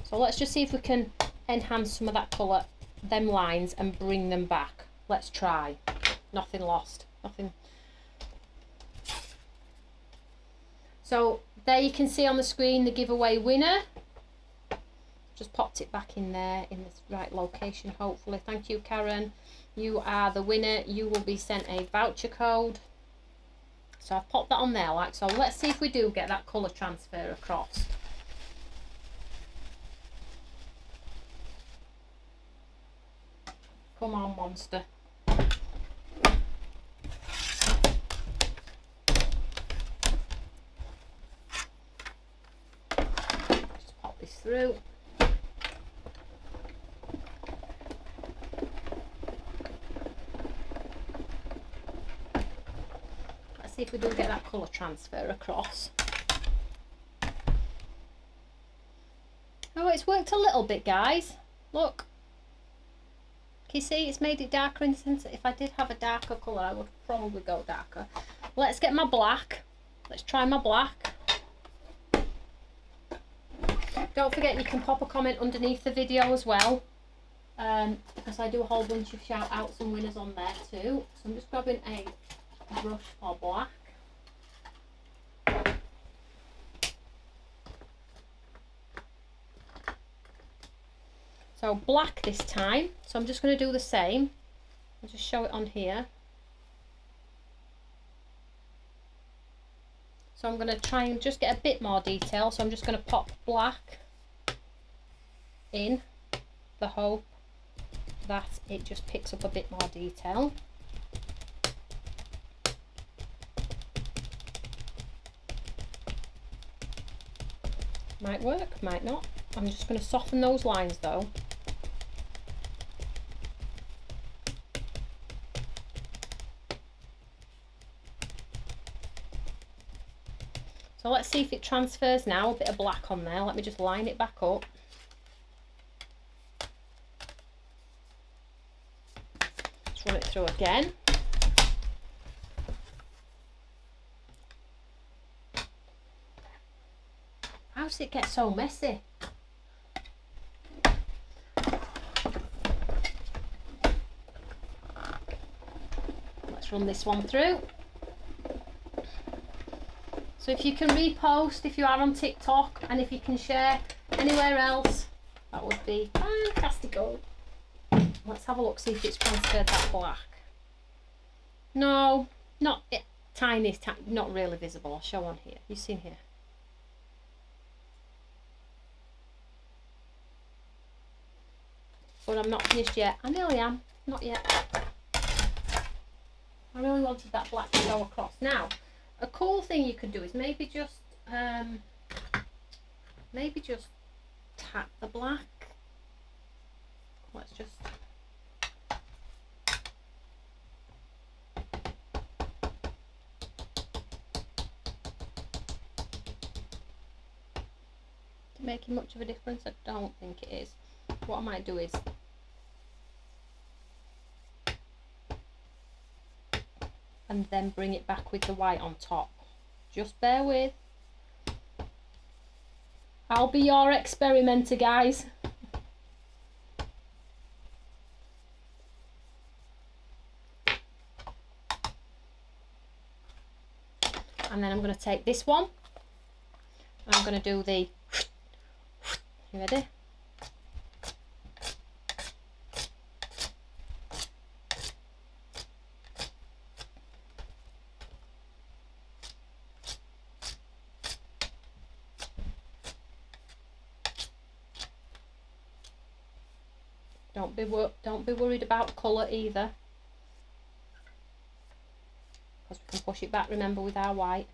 So let's just see if we can enhance some of that colour, them lines, and bring them back. Let's try. Nothing lost. Nothing. So there you can see on the screen the giveaway winner. Just popped it back in there in the right location, hopefully. Thank you, Karen. You are the winner. You will be sent a voucher code. So I've popped that on there like so. Let's see if we do get that colour transfer across. Come on, monster. Just pop this through. See if we do get that colour transfer across. Oh, it's worked a little bit, guys. Look. Can you see it's made it darker in the sense that if I did have a darker colour, I would probably go darker. Let's get my black. Let's try my black. Don't forget you can pop a comment underneath the video as well. Because I do a whole bunch of shout outs and winners on there too. So I'm just grabbing a brush for black. So black this time, so I'm just going to do the same. I'll just show it on here. So I'm going to try and just get a bit more detail, so I'm just going to pop black in the hope that it just picks up a bit more detail. Might work, might not. I'm just going to soften those lines though. So let's see if it transfers now. A bit of black on there. Let me just line it back up. Let's run it through again. How does it get so messy? Let's run this one through. So if you can repost if you are on TikTok, and if you can share anywhere else, that would be fantastic. Let's have a look, see if it's transferred that black. No, not tiny, not really visible. I'll show on here. You've seen here. But I'm not finished yet. I nearly am. Not yet. I really wanted that black to go across. Now, a cool thing you could do is maybe just tap the black. Let's just making much of a difference? I don't think it is. What I might do is and then bring it back with the white on top. Just bear with. I'll be your experimenter, guys. And then I'm going to take this one. I'm going to do the... You ready? Don't be worried about colour either, because we can push it back, remember, with our white.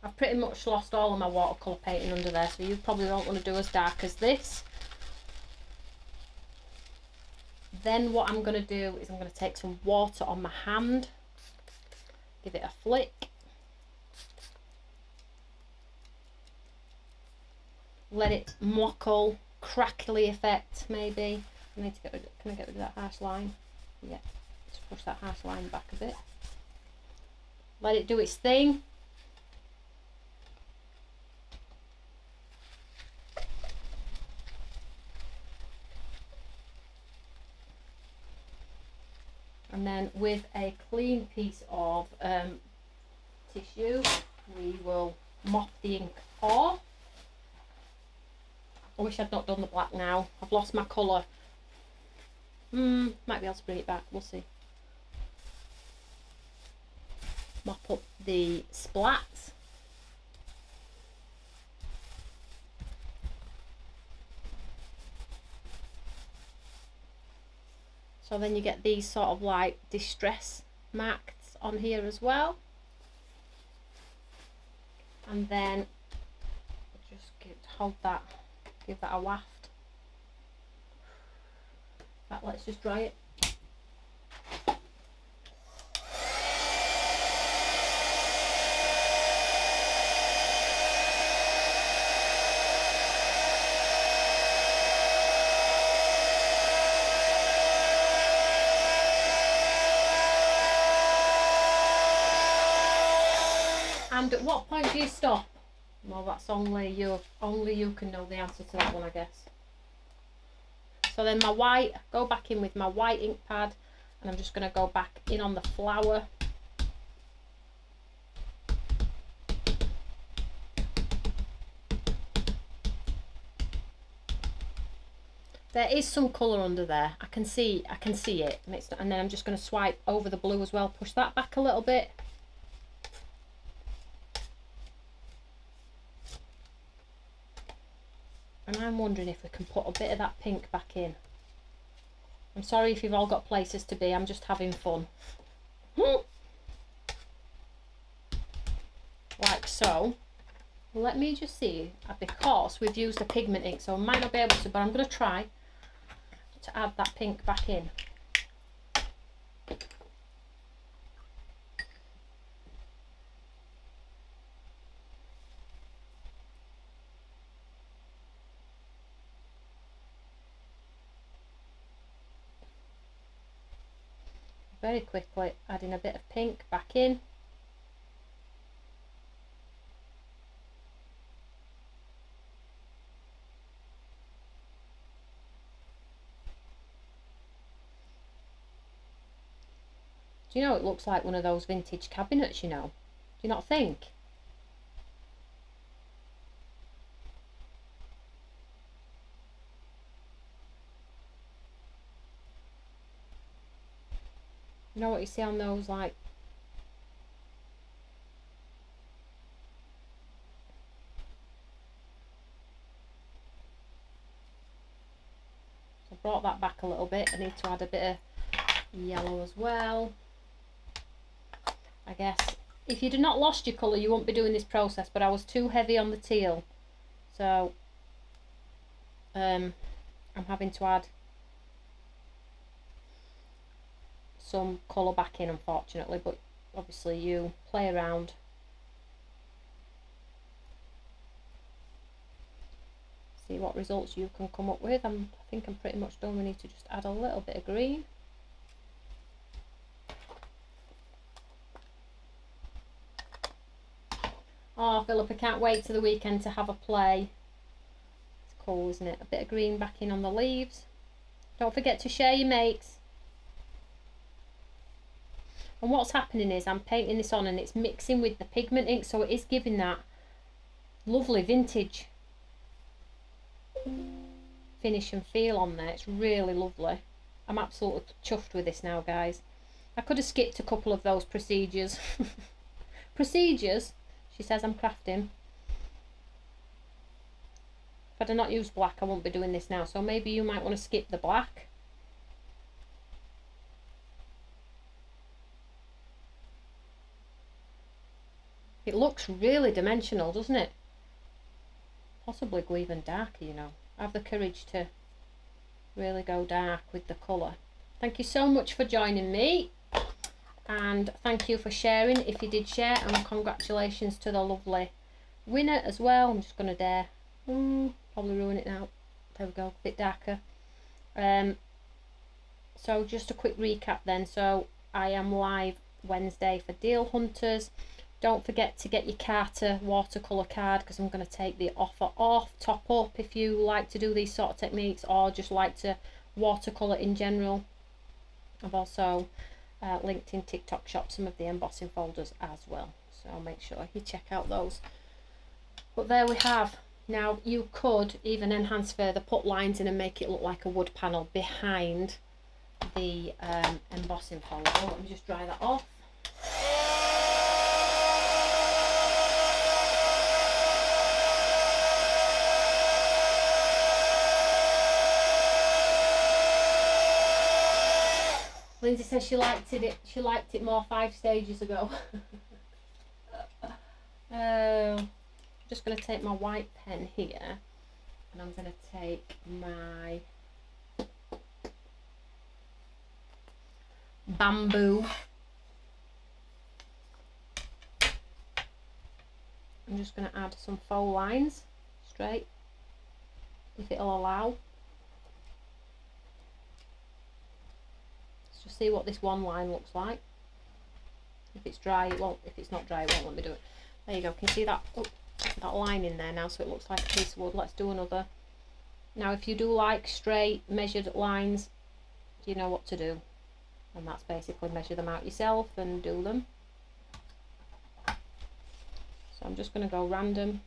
I've pretty much lost all of my watercolour painting under there, so you probably don't want to do as dark as this. Then what I'm going to do is I'm going to take some water on my hand. Give it a flick. Let it mockle, crackly effect maybe. I need to get rid of, can I get rid of that harsh line? Yeah, let's push that harsh line back a bit. Let it do its thing. And then with a clean piece of tissue, we will mop the ink off. I wish I'd not done the black now. I've lost my colour. Might be able to bring it back, we'll see. Mop up the splats. So then you get these sort of like distress marks on here as well. And then just hold that, give that a waft. Right, let's just dry it. And at what point do you stop? Well, that's only you can know the answer to that one, I guess. So then my white, go back in with my white ink pad, and I'm just going to go back in on the flower. There is some colour under there. I can see it, and then I'm just going to swipe over the blue as well. Push that back a little bit. And I'm wondering if we can put a bit of that pink back in. I'm sorry if you've all got places to be, I'm just having fun. Like so. Let me just see, because we've used a pigment ink, so I might not be able to, but I'm going to try to add that pink back in. very quickly adding a bit of pink back in. Do you know, it looks like one of those vintage cabinets, you know? Do you not think? You know what you see on those, like, so I brought that back a little bit. I need to add a bit of yellow as well. I guess if you'd not lost your colour, you wouldn't be doing this process, but I was too heavy on the teal, so I'm having to add some colour back in, unfortunately, but obviously you play around. See what results you can come up with. I think I'm pretty much done. We need to just add a little bit of green. Oh, Philip, I can't wait to the weekend to have a play. It's cool, isn't it? A bit of green back in on the leaves. Don't forget to share your mates. And what's happening is I'm painting this on and it's mixing with the pigment ink, so it is giving that lovely vintage finish and feel on there. It's really lovely. I'm absolutely chuffed with this now, guys. I could have skipped a couple of those procedures. Procedures? She says I'm crafting. If I'd have not used black, I won't be doing this now. So maybe you might want to skip the black. It looks really dimensional, doesn't it? Possibly go even darker, you know. Have the courage to really go dark with the colour. Thank you so much for joining me. And thank you for sharing if you did share, and congratulations to the lovely winner as well. I'm just going to dare probably ruin it now. There we go, a bit darker. So just a quick recap then. So I am live Wednesday for Deal Hunters. Don't forget to get your Carter watercolour card, because I'm going to take the offer off. Top up if you like to do these sort of techniques or just like to watercolour in general. I've also linked in TikTok shop some of the embossing folders as well, so make sure you check out those. But there we have. Now you could even enhance further, put lines in and make it look like a wood panel behind the embossing folder. Let me just dry that off. Lindsay says she liked it more 5 stages ago. I'm just going to take my white pen here, and I'm going to take my bamboo. I'm just going to add some faux lines straight, if it'll allow. Just see what this one line looks like. If it's dry, it won't. If it's not dry, it won't let me do it. There you go. Can you see that? Oh, that line in there now, so it looks like a piece of wood. Let's do another. Now, if you do like straight measured lines, you know what to do, and that's basically measure them out yourself and do them. So I'm just going to go random.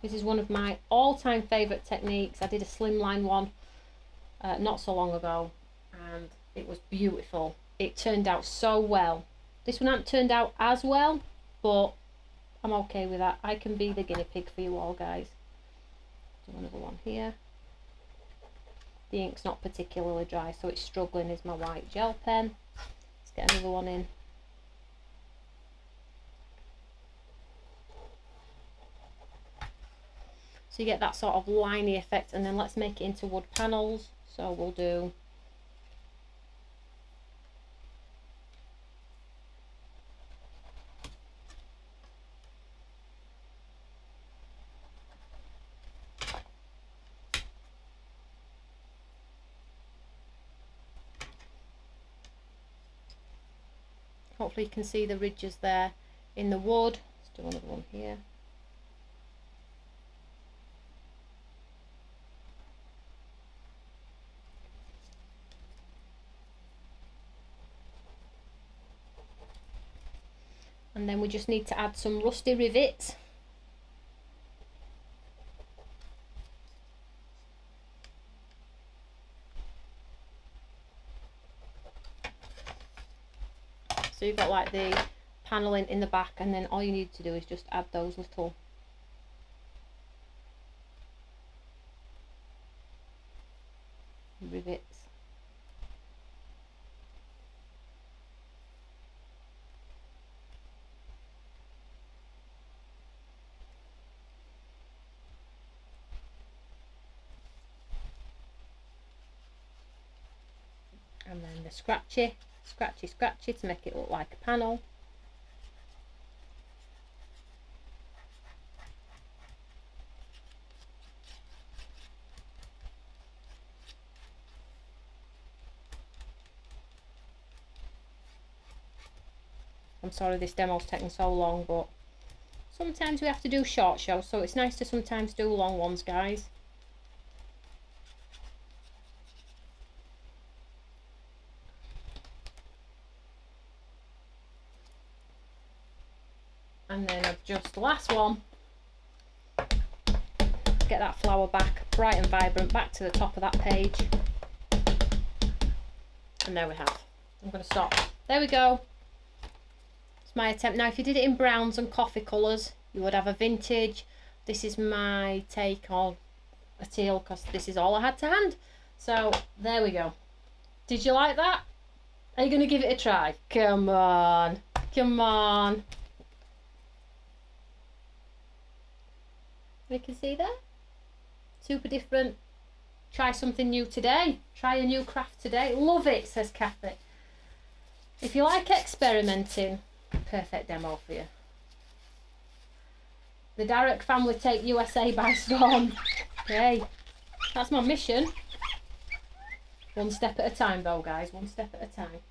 This is one of my all-time favourite techniques. I did a slimline one not so long ago, and it was beautiful. It turned out so well. This one hasn't turned out as well, but I'm okay with that. I can be the guinea pig for you all, guys. Do another one here. The ink's not particularly dry, so it's struggling. Is my white gel pen. Let's get another one in. So you get that sort of liney effect, and then let's make it into wood panels. So we'll do Hopefully you can see the ridges there in the wood. Let's do another one here. And then we just need to add some rusty rivets. So you've got like the paneling in the back, and then all you need to do is just add those little rivets. And then the scratchy to make it look like a panel. I'm sorry this demo's taking so long, but sometimes we have to do short shows, so it's nice to sometimes do long ones, guys. And then I've just the last one, get that flower back bright and vibrant back to the top of that page, and there we have. I'm going to stop. There we go. It's my attempt. Now if you did it in browns and coffee colours, you would have a vintage. This is my take on a teal, because this is all I had to hand. So there we go. Did you like that? Are you going to give it a try? Come on, come on. You can see there, super different. Try something new today. Try a new craft today. Love it, says Kathy. If you like experimenting, perfect demo for you. The Darroch family take USA by storm. Hey, that's my mission. One step at a time though, guys, one step at a time.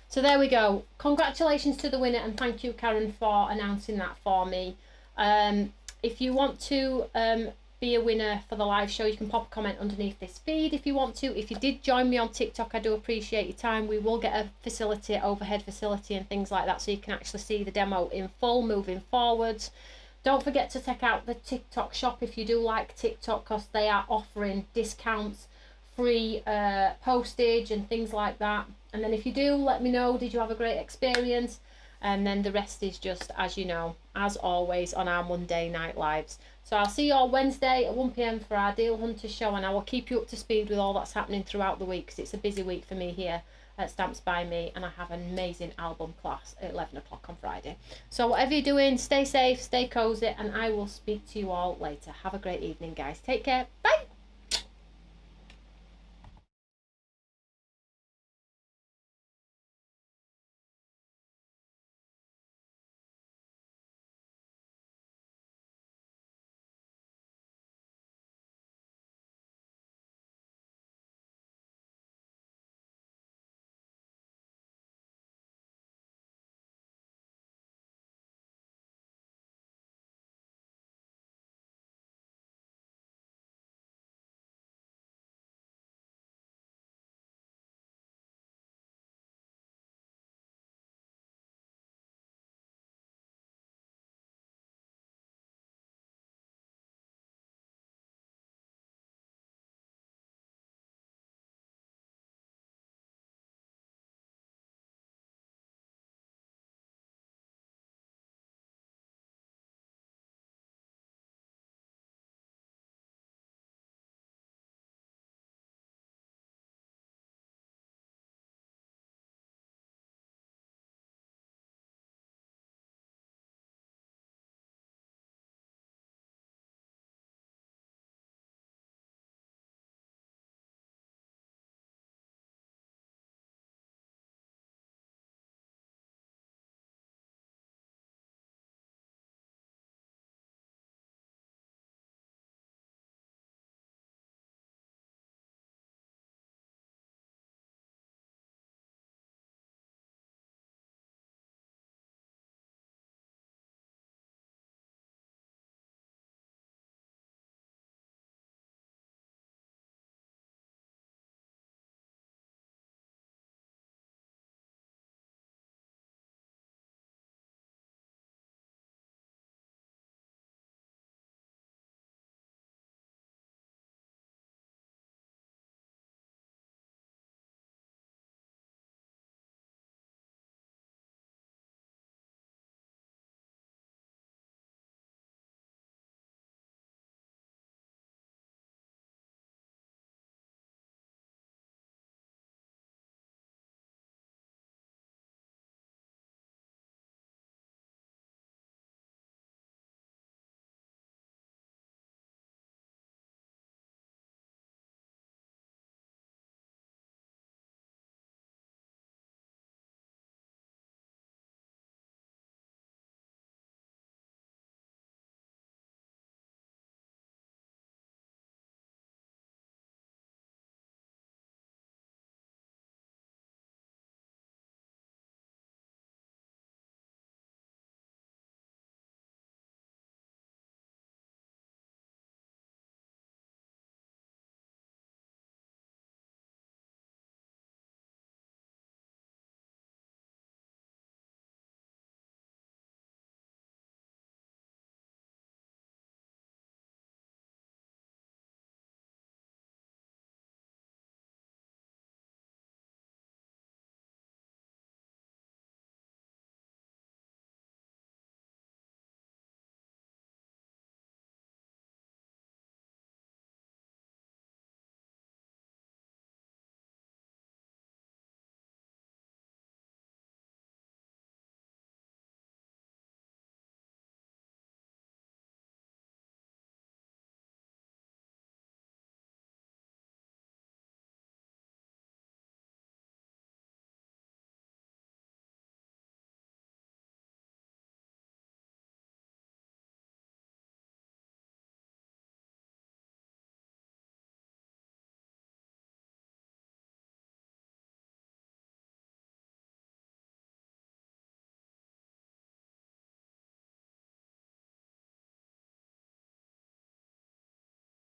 So there we go. Congratulations to the winner, and thank you, Karen, for announcing that for me. If you want to be a winner for the live show, you can pop a comment underneath this feed if you want to. If you did join me on TikTok, I do appreciate your time. We will get a facility, overhead facility and things like that, so you can actually see the demo in full moving forwards. Don't forget to check out the TikTok shop if you do like TikTok, because they are offering discounts, free postage and things like that. And then if you do, let me know, did you have a great experience? And then the rest is just, as you know, as always, on our Monday night lives. So I'll see you all Wednesday at 1 PM for our Deal Hunter show, and I will keep you up to speed with all that's happening throughout the week, because it's a busy week for me here at Stamps by Me, and I have an amazing album class at 11 o'clock on Friday. So whatever you're doing, stay safe, stay cozy, and I will speak to you all later. Have a great evening, guys. Take care. Bye.